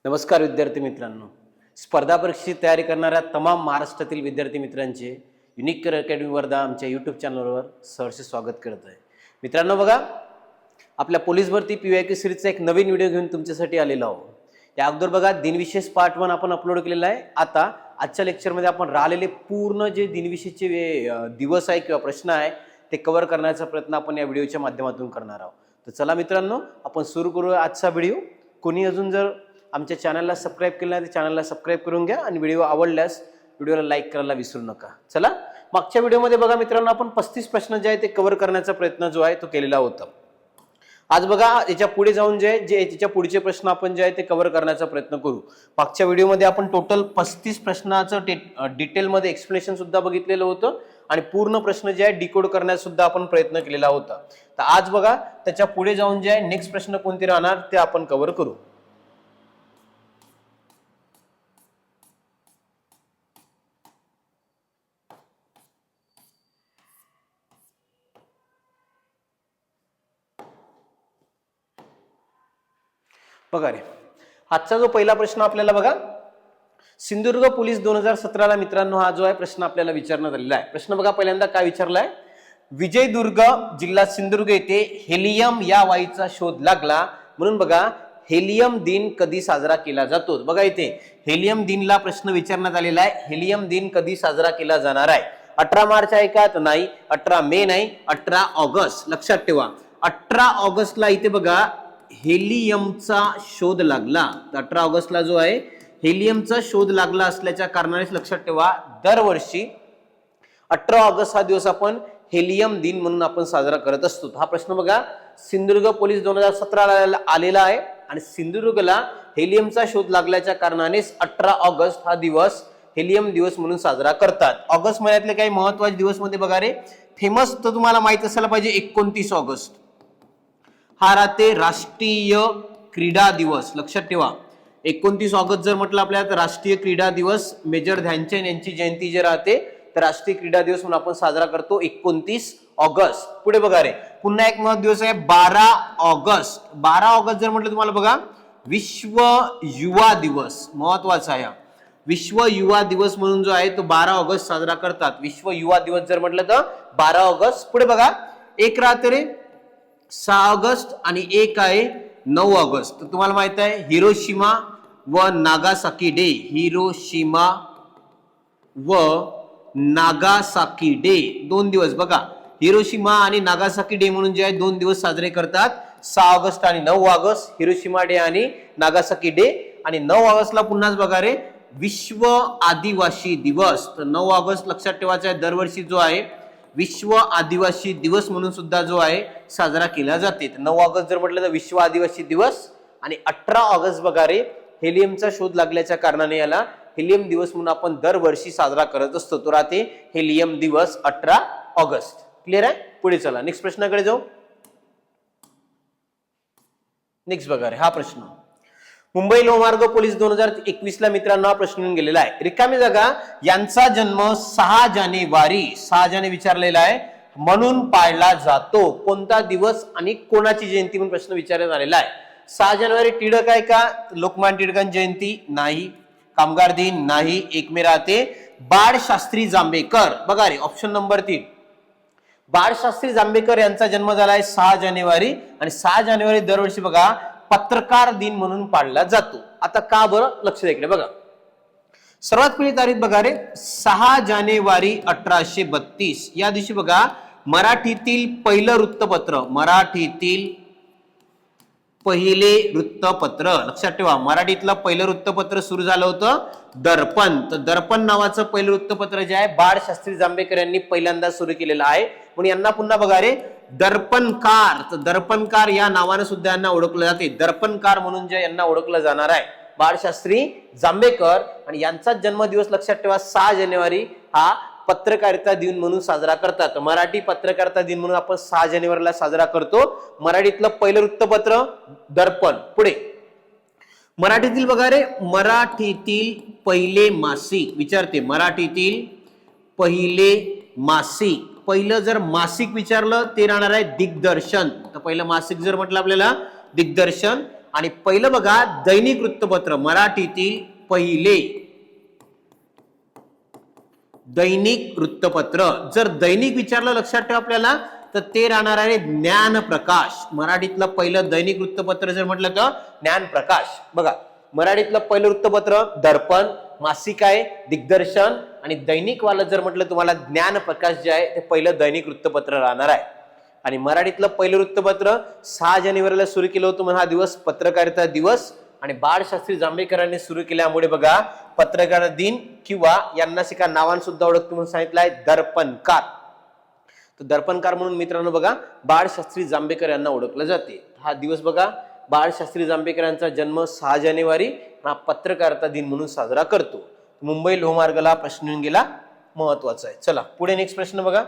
नमस्कार विद्यार्थी मित्रांनो, स्पर्धा परीक्षेची तयारी करणाऱ्या तमाम महाराष्ट्रातील विद्यार्थी मित्रांचे युनिक करिअर अकॅडमी वर्धा आमच्या यूट्यूब चॅनलवर सहर्ष स्वागत करत आहे. मित्रांनो बघा, आपल्या पोलीस भरती PYQ सिरीजचा एक नवीन व्हिडिओ घेऊन तुमच्यासाठी आलेलो आहोत. या अगोदर बघा दिनविशेष पार्ट 1 आपण अपलोड केलेला आहे. आता आजच्या लेक्चरमध्ये आपण राहिलेले पूर्ण जे दिनविशेषचे दिवस आहे किंवा प्रश्न आहे ते कव्हर करण्याचा प्रयत्न आपण या व्हिडिओच्या माध्यमातून करणार आहोत. तर चला मित्रांनो, आपण सुरू करूया आजचा व्हिडिओ. कोणी अजून जर आमच्या चॅनलला सबस्क्राइब केलं नाही तर चॅनलला सबस्क्राइब करून घ्या आणि व्हिडिओ आवडल्यास व्हिडिओला लाईक करायला विसरू नका. चला, मागच्या व्हिडिओमध्ये बघा मित्रांनो, आपण 35 प्रश्न जे आहे ते कव्हर करण्याचा प्रयत्न जो आहे तो केलेला होता. आज बघा याच्या पुढे जाऊन जे त्याच्या पुढचे प्रश्न आपण जे आहे ते कव्हर करण्याचा प्रयत्न करू. मागच्या व्हिडिओमध्ये आपण टोटल 35 प्रश्नाचं डिटेलमध्ये एक्सप्लेनेशन सुद्धा बघितलेलं होतं आणि पूर्ण प्रश्न जे आहे डिकोड करण्याचा सुद्धा आपण प्रयत्न केलेला होता. तर आज बघा त्याच्या पुढे जाऊन जे आहे नेक्स्ट प्रश्न कोणते राहणार ते आपण कव्हर करू. बघा रे, आजचा जो पहिला प्रश्न आपल्याला बघा, सिंधुदुर्ग पोलीस 2017 ला मित्रांनो हा जो आहे प्रश्न आपल्याला विचारण्यात आलेला आहे. प्रश्न बघा पहिल्यांदा काय विचारलाय, विजयदुर्ग जिल्हा सिंधुदुर्ग येथे हेलियम या वायूचा शोध लागला म्हणून बघा हेलियम दिन कधी साजरा केला जातो. बघा इथे हेलियम दिनला प्रश्न विचारण्यात आलेला आहे. हेलियम दिन कधी साजरा केला जाणार आहे? 18 मार्च आहे का? तर नाही. 18 मे नाही, 18 ऑगस्ट. लक्षात ठेवा, 18 ऑगस्टला इथे बघा हेलियमचा शोध लागला. 18 ऑगस्टला जो आहे हेलियमचा शोध लागला असल्याच्या कारणाने लक्षात ठेवा दरवर्षी 18 ऑगस्ट हा दिवस आपण हेलियम दिन म्हणून आपण साजरा करत असतो. हा प्रश्न बघा सिंधुदुर्ग पोलीस 2017 ला आलेला आहे आणि सिंधुदुर्गला हेलियमचा शोध लागल्याच्या कारणानेच 18 ऑगस्ट हा दिवस हेलियम दिवस म्हणून साजरा करतात. ऑगस्ट महिन्यातले काही महत्वाचे दिवस मध्ये बघा रे, फेमस तर तुम्हाला माहित असायला पाहिजे 29 ऑगस्ट हा राहते राष्ट्रीय क्रीडा दिवस. लक्षात ठेवा 29 ऑगस्ट जर म्हटलं आपल्याला तर राष्ट्रीय क्रीडा दिवस, मेजर ध्यानचंद यांची जयंती जे राहते तर राष्ट्रीय क्रीडा दिवस म्हणून आपण साजरा करतो 29 ऑगस्ट. पुढे बघा रे, पुन्हा एक महत्त्वाचा दिवस आहे 12 ऑगस्ट. 12 ऑगस्ट जर म्हटलं तुम्हाला बघा विश्व युवा दिवस महत्वाचा आहे. विश्व युवा दिवस म्हणून जो आहे तो 12 ऑगस्ट साजरा करतात. विश्व युवा दिवस जर म्हटलं तर 12 ऑगस्ट. पुढे बघा एक राहते रे 6 ऑगस्ट आणि एक आहे 9 ऑगस्ट. तर तुम्हाला माहित आहे हिरोशिमा व नागासाकी डे. हिरोशिमा व नागासाकी डे 2 दिवस बघा, हिरोशिमा आणि नागासाकी डे म्हणून जे आहे 2 दिवस साजरे करतात. 6 ऑगस्ट आणि 9 ऑगस्ट, हिरोशिमा डे आणि नागासाकी डे. आणि 9 ऑगस्टला पुन्हाच बघा रे विश्व आदिवासी दिवस. तर 9 ऑगस्ट लक्षात ठेवायचा आहे दरवर्षी जो आहे विश्व आदिवासी दिवस म्हणून सुद्धा जो आहे साजरा केला जाते. 9 ऑगस्ट जर म्हटलं तर विश्व आदिवासी दिवस आणि 18 ऑगस्ट बघा रे हेलियमचा शोध लागल्याच्या कारणाने याला हेलियम दिवस म्हणून आपण दरवर्षी साजरा करत असतो. तो राहते हेलियम दिवस 18 ऑगस्ट. क्लिअर आहे? पुढे चला नेक्स्ट प्रश्नाकडे जाऊ. नेक्स्ट बघा रे हा प्रश्न, मुंबई लोहमार्ग पोलीस 2021 ला मित्रांनो हा प्रश्न येऊन गेलेला आहे. रिकामी जागा यांचा जन्म 6 जानेवारी विचारलेला आहे म्हणून पाळला जातो. कोणता दिवस आणि कोणाची जयंती म्हणून प्रश्न विचारण्यात आलेला आहे. 6 जानेवारी टिळक आहे का? लोकमान्य टिळकांची जयंती नाही. कामगार दिन नाही. एक मे राहते बाळशास्त्री जांभेकर. बघा रे ऑप्शन नंबर 3 बाळशास्त्री जांभेकर यांचा जन्म झालाय 6 जानेवारी आणि 6 जानेवारी दरवर्षी बघा पत्रकार दिन म्हणून पाळला जातो. आता का बरं? लक्ष द्या इकडे बघा. सर्वात पहिली तारीख बघा रे 6 जानेवारी 1832 या दिवशी बघा मराठीतील पहिलं वृत्तपत्र, मराठीतील पहिले वृत्तपत्र, लक्षात ठेवा मराठीतलं पहिलं वृत्तपत्र सुरू झालं होतं दर्पण. तर दर्पण नावाचं पहिलं वृत्तपत्र जे आहे बाळशास्त्री जांभेकर यांनी पहिल्यांदा सुरू केलेलं आहे. म्हणून यांना पुन्हा बघा रे दर्पणकार, तर दर्पणकार या नावाने सुद्धा यांना ओळखलं जाते. दर्पणकार म्हणून जे यांना ओळखलं जाणार आहे बाळशास्त्री जांभेकर. आणि यांचा जन्मदिवस लक्षात ठेवा 6 जानेवारी हा पत्रकारिता दिन म्हणून साजरा करतात. मराठी पत्रकारिता दिन म्हणून आपण 6 जानेवारीला साजरा करतो. मराठीतलं पहिलं वृत्तपत्र दर्पण. पुढे मराठीतील बघा रे मराठीतील पहिले मासिक विचारते. मराठीतील पहिले मासिक, पहिलं जर मासिक विचारलं ते राहणार आहे दिग्दर्शन. तर पहिलं मासिक जर म्हटलं आपल्याला दिग्दर्शन. आणि पहिलं बघा दैनिक वृत्तपत्र मराठीतील पहिले दैनिक वृत्तपत्र, जर दैनिक विचारलं लक्षात ठेवा आपल्याला तर ते राहणार आहे ज्ञानप्रकाश. मराठीतलं पहिलं दैनिक वृत्तपत्र जर म्हटलं तर ज्ञानप्रकाश. बघा मराठीतलं पहिलं वृत्तपत्र दर्पण, मासिक आहे दिग्दर्शन, आणि दैनिक वाला जर म्हटलं तुम्हाला ज्ञानप्रकाश जे आहे ते पहिलं दैनिक वृत्तपत्र राहणार आहे. आणि मराठीतलं पहिलं वृत्तपत्र 6 जानेवारीला सुरू केलं होतं म्हणून हा दिवस पत्रकारिता दिवस, आणि बाळशास्त्री जांभेकरांनी सुरू केल्यामुळे बघा पत्रकार दिन किंवा यांना शिका नावान सुद्धा ओळखतो म्हणून सांगितलं आहे दर्पणकार. तर दर्पणकार म्हणून मित्रांनो बघा बाळशास्त्री जांभेकर यांना ओळखलं जाते. हा दिवस बघा बाळशास्त्री जांभेकर यांचा जन्म 6 जानेवारी, हा पत्रकारिता दिन म्हणून साजरा करतो. मुंबई लोहमार्गाला प्रश्न येऊन गेला, महत्वाचा आहे. चला पुढे नेक्स्ट प्रश्न बघा.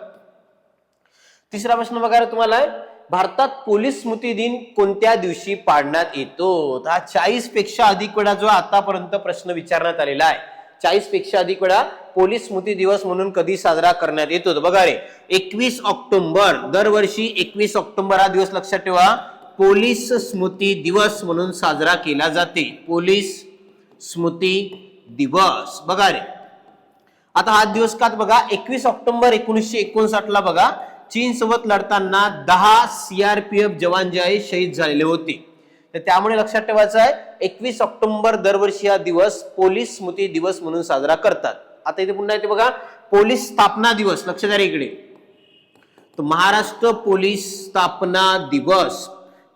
तिसरा प्रश्न बघा तुम्हाला आहे, भारतात पोलीस स्मृती दिन कोणत्या दिवशी पाळण्यात येतो? हा 40 पेक्षा अधिक वेळा जो आतापर्यंत प्रश्न विचारण्यात आलेला आहे. 40 पेक्षा अधिक वेळा पोलीस स्मृती दिवस म्हणून कधी साजरा करण्यात येतो? बघा रे 21 ऑक्टोबर, दरवर्षी 21 ऑक्टोबर हा दिवस लक्षात ठेवा पोलीस स्मृती दिवस म्हणून साजरा केला जाते. पोलीस स्मृती दिवस. बघा रे आता हा दिवस का बघा 21 ऑक्टोबर 1959 ला बघा चीन सोबत लढताना 10 CRPF जवान जे आहे शहीद झालेले होते. तर त्यामुळे लक्षात ठेवायचं आहे 21 ऑक्टोबर दरवर्षी हा दिवस पोलीस स्मृती दिवस म्हणून साजरा करतात. आता इथे पुन्हा येते बघा पोलीस स्थापना दिवस, लक्षात द्या इकडे. तर महाराष्ट्र पोलीस स्थापना दिवस,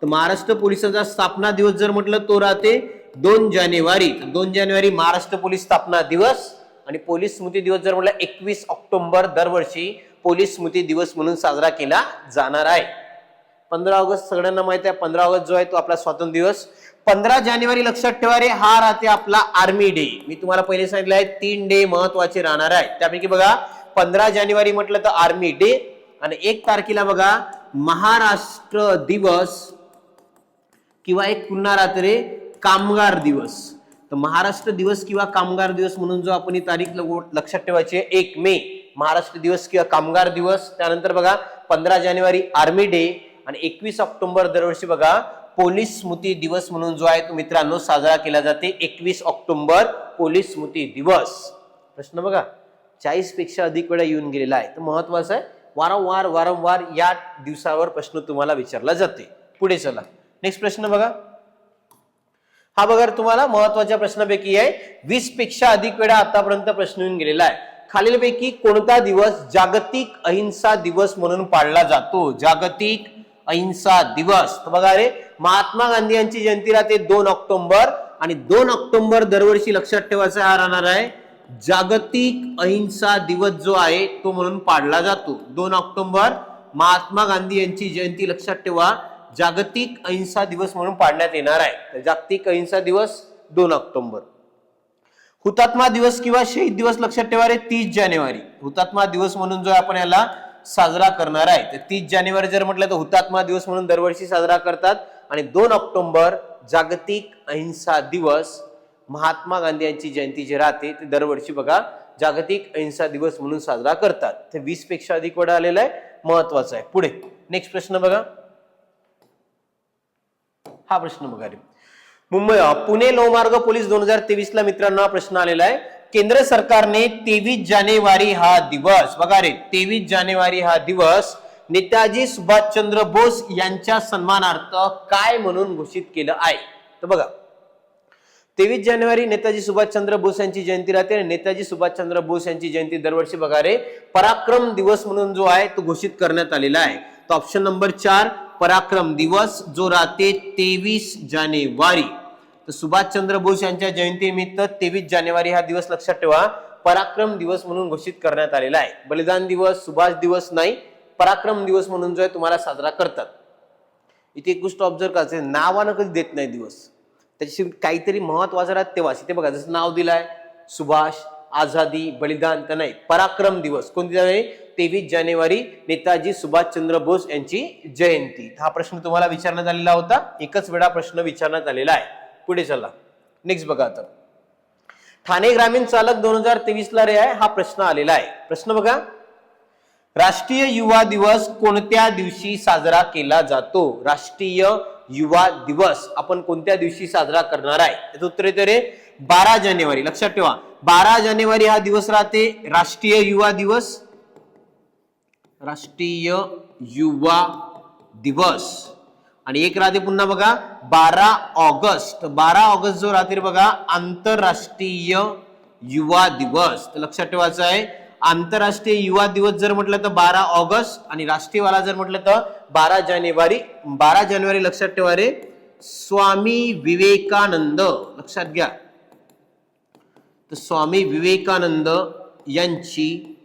तर महाराष्ट्र पोलिसांचा स्थापना दिवस जर म्हटलं तो राहते 2 जानेवारी. 2 जानेवारी महाराष्ट्र पोलीस स्थापना दिवस, आणि पोलीस स्मृती दिवस जर म्हटलं 21 ऑक्टोबर दरवर्षी पोलीस स्मृती दिवस म्हणून साजरा केला जाणार आहे. 15 ऑगस्ट सगळ्यांना माहिती आहे, 15 ऑगस्ट जो आहे तो आपला स्वातंत्र्य दिवस. 15 जानेवारी लक्षात ठेवा रे हा राहते आपला आर्मी डे. मी तुम्हाला पहिले सांगितलं आहे 3 डे महत्वाचे राहणार आहे. त्यापैकी बघा 15 जानेवारी म्हटलं तर आर्मी डे, आणि 1 तारखेला बघा महाराष्ट्र दिवस किंवा एक पुन्हा राहते कामगार दिवस. तर महाराष्ट्र दिवस किंवा कामगार दिवस म्हणून जो आपण ही तारीख लक्षात ठेवायची आहे 1 मे महाराष्ट्र दिवस किंवा कामगार दिवस. त्यानंतर बघा 15 जानेवारी आर्मी डे, आणि 21 ऑक्टोबर दरवर्षी बघा पोलीस स्मृती दिवस म्हणून जो आहे तो मित्रांनो साजरा केला जाते. 21 ऑक्टोबर पोलीस स्मृती दिवस. प्रश्न बघा 40 पेक्षा अधिक वेळा येऊन गेलेला आहे. तर महत्वाचं आहे वारंवार या दिवसावर प्रश्न तुम्हाला विचारला जाते. पुढे चला नेक्स्ट प्रश्न बघा. हा बघा तुम्हाला महत्वाच्या प्रश्नापैकी आहे 20 पेक्षा अधिक वेळा आतापर्यंत प्रश्न येऊन गेलेला आहे. खालीलपैकी कोणता दिवस जागतिक अहिंसा दिवस म्हणून पाळला जातो? जागतिक अहिंसा दिवस. तर बघा रे महात्मा गांधी यांची जयंती राहते 2 ऑक्टोबर, आणि 2 ऑक्टोबर दरवर्षी लक्षात ठेवायचा हा राहणार आहे जागतिक अहिंसा दिवस जो आहे तो म्हणून पाळला जातो. 2 ऑक्टोबर महात्मा गांधी यांची जयंती लक्षात ठेवा जागतिक अहिंसा दिवस म्हणून पाळण्यात येणार आहे. जागतिक अहिंसा दिवस 2 ऑक्टोबर. हुतात्मा दिवस किंवा शहीद दिवस लक्षात ठेवा रे 30 जानेवारी. हुतात्मा दिवस म्हणून जो आपण याला साजरा करणार आहे. तर 30 जानेवारी जर म्हटलं तर हुतात्मा दिवस म्हणून दरवर्षी साजरा करतात, आणि 2 ऑक्टोबर जागतिक अहिंसा दिवस महात्मा गांधी यांची जयंती जी राहते ते दरवर्षी बघा जागतिक अहिंसा दिवस म्हणून साजरा करतात. ते 20 पेक्षा अधिक वेळा आलेला आहे, महत्वाचा आहे. पुढे नेक्स्ट प्रश्न बघा. हा प्रश्न बघा रे मुंबई पुणे लोहमार्ग पोलीस 2023 ला मित्रांनो हा प्रश्न आलेला आहे. केंद्र सरकारने 23 जानेवारी हा दिवस बघा रे 23 जानेवारी हा दिवस नेताजी सुभाषचंद्र बोस यांच्या सन्मानार्थ काय म्हणून घोषित केलं आहे? तर बघा 23 जानेवारी नेताजी सुभाषचंद्र बोस यांची जयंती राहते, आणि नेताजी सुभाषचंद्र बोस यांची जयंती दरवर्षी बघा रे पराक्रम दिवस म्हणून जो आहे तो घोषित करण्यात आलेला आहे. तो ऑप्शन नंबर 4 पराक्रम दिवस जो राहते 23 जानेवारी. तर सुभाषचंद्र बोस यांच्या जयंतीनिमित्त 23 जानेवारी हा दिवस लक्षात ठेवा पराक्रम दिवस म्हणून घोषित करण्यात आलेला आहे. बलिदान दिवस सुभाष दिवस नाही, पराक्रम दिवस म्हणून जो आहे तुम्हाला साजरा करतात. इथे एक गोष्ट ऑब्झर्व करायची, नावानं कधी देत नाही दिवस, त्याची काहीतरी महत्वाचं राहत तेव्हाच. इथे बघा जसं नाव दिलंय सुभाष, आझादी, बलिदान, तर नाही पराक्रम दिवस कोणती आहे 23 जानेवारी नेताजी सुभाषचंद्र बोस यांची जयंती. हा प्रश्न तुम्हाला विचारण्यात आलेला होता, एकच वेळा प्रश्न विचारण्यात आलेला आहे. पुढे चला नेक्स्ट बघा. आता ठाणे ग्रामीण चालक 2023 ला रे आहे हा प्रश्न आलेला आहे. प्रश्न बघा राष्ट्रीय युवा दिवस कोणत्या दिवशी साजरा केला जातो? राष्ट्रीय युवा दिवस आपण कोणत्या दिवशी साजरा करणार आहे? त्याचं उत्तर येते रे 12 जानेवारी. लक्षात ठेवा 12 जानेवारी हा दिवस राहते राष्ट्रीय युवा दिवस. राष्ट्रीय युवा दिवस. आणि एक राहते पुन्हा बघा 12 ऑगस्ट. 12 ऑगस्ट जो राहते बघा आंतरराष्ट्रीय युवा दिवस. तर लक्षात ठेवायचं आहे आंतरराष्ट्रीय युवा दिवस जर म्हटलं तर 12 ऑगस्ट आणि राष्ट्रीयवाला जर म्हटलं तर 12 जानेवारी. 12 जानेवारी लक्षात ठेवा रे स्वामी विवेकानंद. लक्षात घ्या तर स्वामी विवेकानंद यांची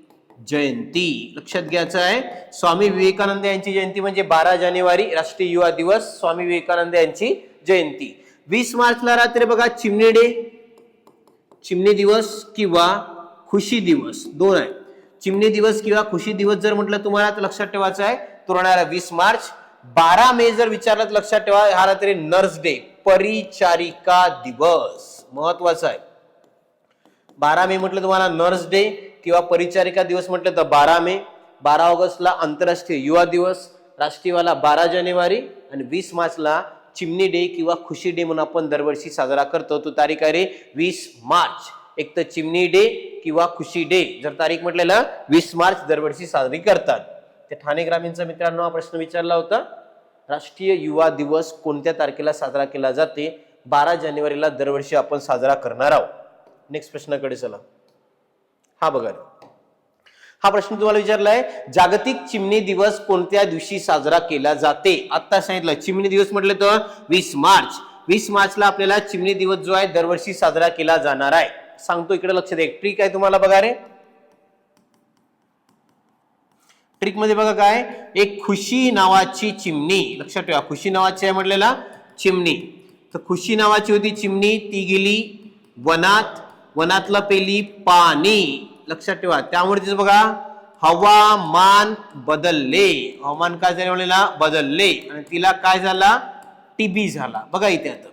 जयंती. लक्षात घ्यायचं आहे स्वामी विवेकानंद यांची जयंती म्हणजे 12 जानेवारी राष्ट्रीय युवा दिवस स्वामी विवेकानंद यांची जयंती. 20 मार्चला रात्री बघा चिमणी डे. चिमणी दिवस किंवा खुशी दिवस दोन आहे. चिमणी दिवस किंवा खुशी दिवस जर म्हटलं तुम्हाला तर लक्षात ठेवायचं आहे तो राहणार 20 मार्च. 12 मे जर विचारलं तर लक्षात ठेवा हा रात्री नर्स डे परिचारिका दिवस. महत्वाचा आहे 12 मे म्हटलं तुम्हाला नर्स डे किंवा परिचारिका दिवस म्हटलं तर 12 मे. 12 ऑगस्टला आंतरराष्ट्रीय युवा दिवस, राष्ट्रीयवाला 12 जानेवारी आणि 20 मार्चला चिमणी डे किंवा खुशी डे म्हणून आपण दरवर्षी साजरा करतो. तो तारीख आहे 20 मार्च. एक तर चिमणी डे किंवा खुशी डे जर तारीख म्हटलेलं 20 मार्च दरवर्षी साजरी करतात. ते ठाणे ग्रामीणचा मित्रांनो हा प्रश्न विचारला होता. राष्ट्रीय युवा दिवस कोणत्या तारखेला साजरा केला जाते? 12 जानेवारीला दरवर्षी आपण साजरा करणार आहोत. नेक्स्ट प्रश्नाकडे चला. हा बघा हा प्रश्न तुम्हाला विचारलाय जागतिक चिमणी दिवस कोणत्या दिवशी साजरा केला जाते? आता सांगितलं चिमणी दिवस म्हटलं तर 20 मार्च. 20 मार्चला आपल्याला चिमणी दिवस जो आहे दरवर्षी साजरा केला जाणार आहे. सांगतो इकडे लक्ष द्या. एक ट्रिक आहे तुम्हाला बघा रे. ट्रिक मध्ये बघा काय एक खुशी नावाची चिमणी. लक्षात ठेवा खुशी नावाची आहे म्हटलेला चिमणी. तर खुशी नावाची होती चिमणी ती गेली वनात. वनातलं पेली पाणी. लक्षात ठेवा त्यामुळे तिचं बघा हवामान बदलले. हवामान काय झाले म्हणलेला बदलले आणि तिला काय झाला टीबी झाला. बघा इथे आता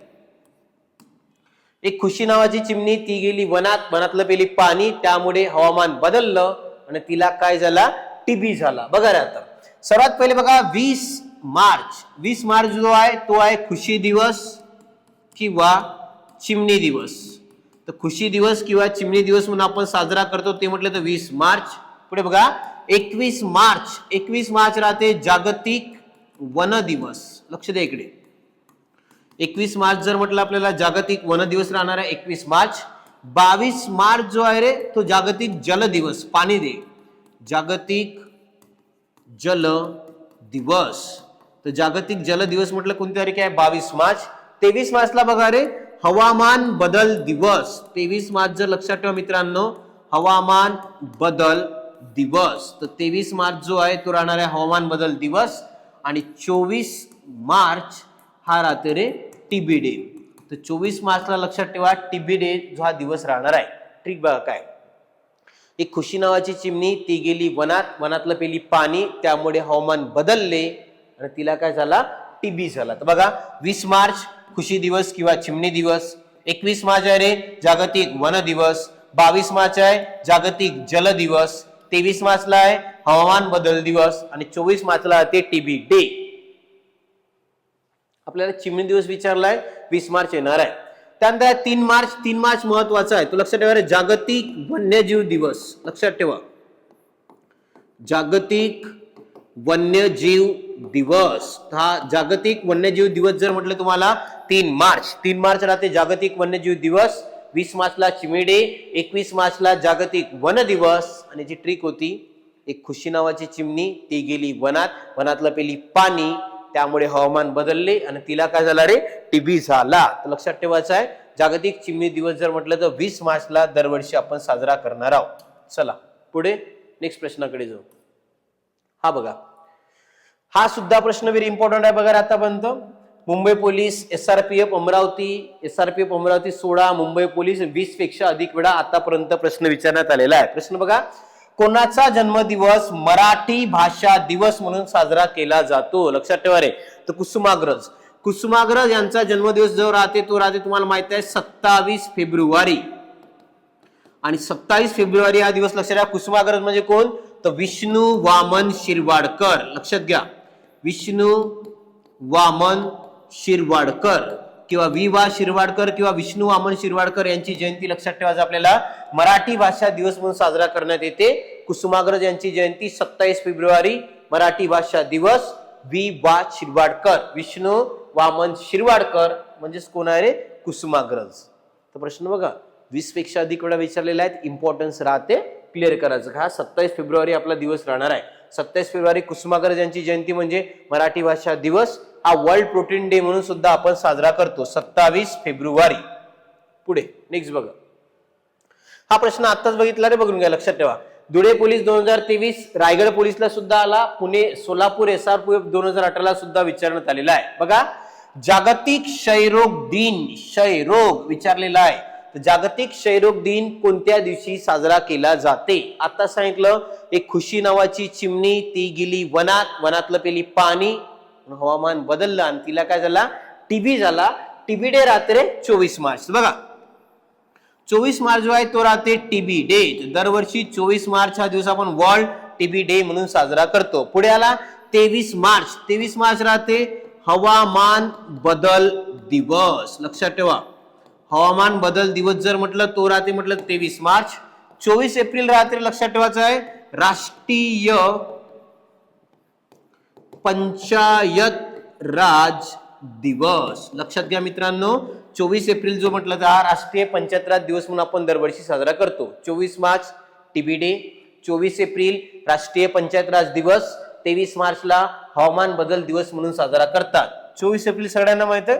एक खुशी नावाची चिमणी ती गेली वनात. वनातलं पेली पाणी त्यामुळे हवामान बदललं आणि तिला काय झाला टीबी झाला. बघा रे आता सर्वात पहिले बघा 20 मार्च. 20 मार्च जो आहे तो आहे खुशी दिवस किंवा चिमणी दिवस. तर खुशी दिवस किंवा चिमणी दिवस म्हणून आपण साजरा करतो ते म्हटलं तर 20 मार्च. पुढे बघा 21 मार्च. 21 मार्च राहते जागतिक वन दिवस. लक्ष द्या इकडे 21 मार्च जर म्हटलं आपल्याला जागतिक वन दिवस राहणार आहे 21 मार्च. 22 मार्च जो आहे रे तो जागतिक जल दिवस. पाणी दे जागतिक जल दिवस. तर जागतिक जल दिवस म्हटलं कोणती तारीख आहे 22 मार्च. 23 मार्चला बघा रे हवामान बदल दिवस. 23 मार्च जर लक्षात ठेवा मित्रांनो हवामान बदल दिवस. तर 23 मार्च जो आहे तो राहणार आहे हवामान बदल दिवस. आणि 24 मार्च हा राहते रे टीबी डे. तर 24 मार्चला लक्षात ठेवा टीबी डे जो हा दिवस राहणार आहे. ट्रिक बघा काय एक खुशी नावाची चिमणी ती गेली वनात. वनातलं पेली पाणी त्यामुळे हवामान बदलले आणि तिला काय झाला टीबी झाला. तर बघा 20 मार्च खुशी दिवस किंवा चिमणी दिवस. 21 मार्च आहे रे जागतिक वन दिवस. 22 मार्च आहे जागतिक जल दिवस. 23 मार्चला आहे हवामान बदल दिवस आणि 24 मार्चला आहे ते टीबी डे. आपल्याला चिमणी दिवस विचारलाय 20 मार्च येणार आहे. त्यानंतर 3 मार्च. 3 मार्च महत्वाचा आहे तो लक्षात ठेवा जागतिक वन्यजीव दिवस. लक्षात ठेवा जागतिक वन्यजीव दिवस. हा जागतिक वन्यजीव दिवस जर म्हटलं तुम्हाला 3 मार्च. 3 मार्च राहते जागतिक वन्यजीव दिवस. 20 मार्चला चिमणी डे. 21 मार्चला जागतिक वन दिवस. आणि जी ट्रिक होती एक खुशी नावाची चिमणी ती गेली वनात. वनातलं पेली पाणी त्यामुळे हवामान बदलले आणि तिला काय झाला रे टीबी झाला. तर लक्षात ठेवायचं आहे जागतिक चिमणी दिवस जर म्हटलं तर 20 मार्चला दरवर्षी आपण साजरा करणार आहोत. चला पुढे नेक्स्ट प्रश्नाकडे जाऊ. हा बघा हा सुद्धा प्रश्न व्हेरी इम्पॉर्टंट आहे. बघा आतापर्यंत Mumbai police SRPF Amravati 16 Mumbai police 20 पेक्षा अधिक वेळा आतापर्यंत प्रश्न विचारण्यात आलेला आहे. प्रश्न बघा कोणाचा जन्मदिवस मराठी भाषा दिवस म्हणून साजरा केला जातो? लक्षात ठेवा रे तर कुसुमाग्रज. कुसुमाग्रज यांचा जन्मदिवस जो राहते तो राहते तुम्हाला माहित आहे 27 फेब्रुवारी. आणि 27 फेब्रुवारी हा दिवस लक्षात घ्या. कुसुमाग्रज म्हणजे कोण तर विष्णू वामन शिरवाडकर. लक्षात घ्या विष्णू वामन शिरवाडकर किंवा वि वा शिरवाडकर किंवा विष्णू वामन शिरवाडकर यांची जयंती लक्षात ठेवायचं आपल्याला मराठी भाषा दिवस म्हणून साजरा करण्यात येते. कुसुमाग्रज यांची जयंती 27 फेब्रुवारी मराठी भाषा दिवस. वि वा शिरवाडकर विष्णू वामन शिरवाडकर म्हणजेच कोण आहे रे कुसुमाग्रज. तर प्रश्न बघा 20 पेक्षा अधिक वेळा विचारलेला आहे, इम्पॉर्टन्स राहते, क्लिअर करायचं. हा 27 फेब्रुवारी आपला दिवस राहणार आहे. 27 फेब्रुवारी कुसुमाग्रज यांची जयंती म्हणजे मराठी भाषा दिवस. हा वर्ल्ड प्रोटीन डे म्हणून सुद्धा आपण साजरा करतो 27 फेब्रुवारी. पुढे नेक्स्ट बघा. हा प्रश्न आताच बघितला रे, बघून घ्या, लक्षात ठेवा. धुळे पोलीस 2023, रायगड पोलीसला सुद्धा आला, पुणे सोलापूर SRPF 2018 ला सुद्धा विचारण्यात आलेला आहे. बघा जागतिक क्षयरोग दिन, क्षयरोग विचारलेला आहे. तर जागतिक क्षयरोग दिन कोणत्या दिवशी साजरा केला जाते? आता सांगितलं एक खुशी नावाची चिमणी ती गेली वनात, वनातलं पेली पाणी, हवामान बदललं आणि तिला काय झाला टीबी झाला. टीबी डे राहते 24 मार्च. बघा 24 मार्च जो आहे तो राहते टीबी डे. दरवर्षी 24 मार्च हा दिवस आपण वर्ल्ड टीबी डे म्हणून साजरा करतो. पुढे आला 23 मार्च. 23 मार्च राहते हवामान बदल दिवस. लक्षात ठेवा हवामान बदल दिवस जर म्हटलं तो राहते म्हटलं 23 मार्च. 24 एप्रिल राहते लक्षात ठेवायचं आहे राष्ट्रीय पंचायत राज दिवस. लक्षात घ्या मित्रांनो 24 एप्रिल जो म्हटलं तर हा राष्ट्रीय पंचायत राज दिवस म्हणून आपण दरवर्षी साजरा करतो. 24 मार्च टीबी डे, 24 एप्रिल राष्ट्रीय पंचायत राज दिवस, 23 मार्चला हवामान बदल दिवस म्हणून साजरा करतात. 24 एप्रिल सगळ्यांना माहित आहे.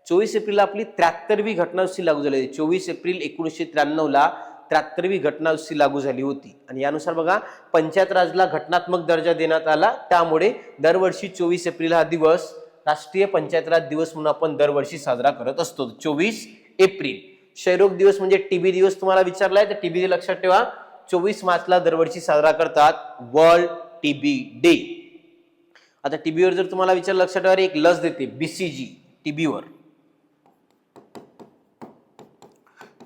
24 एप्रिल आपली 73वी घटनादुरुस्ती लागू झाली. 24 एप्रिल 1993 ला 73वी घटनादुरुस्ती लागू झाली होती आणि यानुसार बघा पंचायत राजला घटनात्मक दर्जा देण्यात आला. त्यामुळे दरवर्षी 24 एप्रिल हा दिवस राष्ट्रीय पंचायत राज दिवस म्हणून आपण दरवर्षी साजरा करत असतो. 24 एप्रिल. क्षयरोग दिवस म्हणजे टीबी दिवस तुम्हाला विचारलाय तर टीबी लक्षात ठेवा 24 मार्चला दरवर्षी साजरा करतात वर्ल्ड टीबी डे. आता टीबीवर जर तुम्हाला विचार लक्षात ठेवा एक लस देते BCG टीबीवर.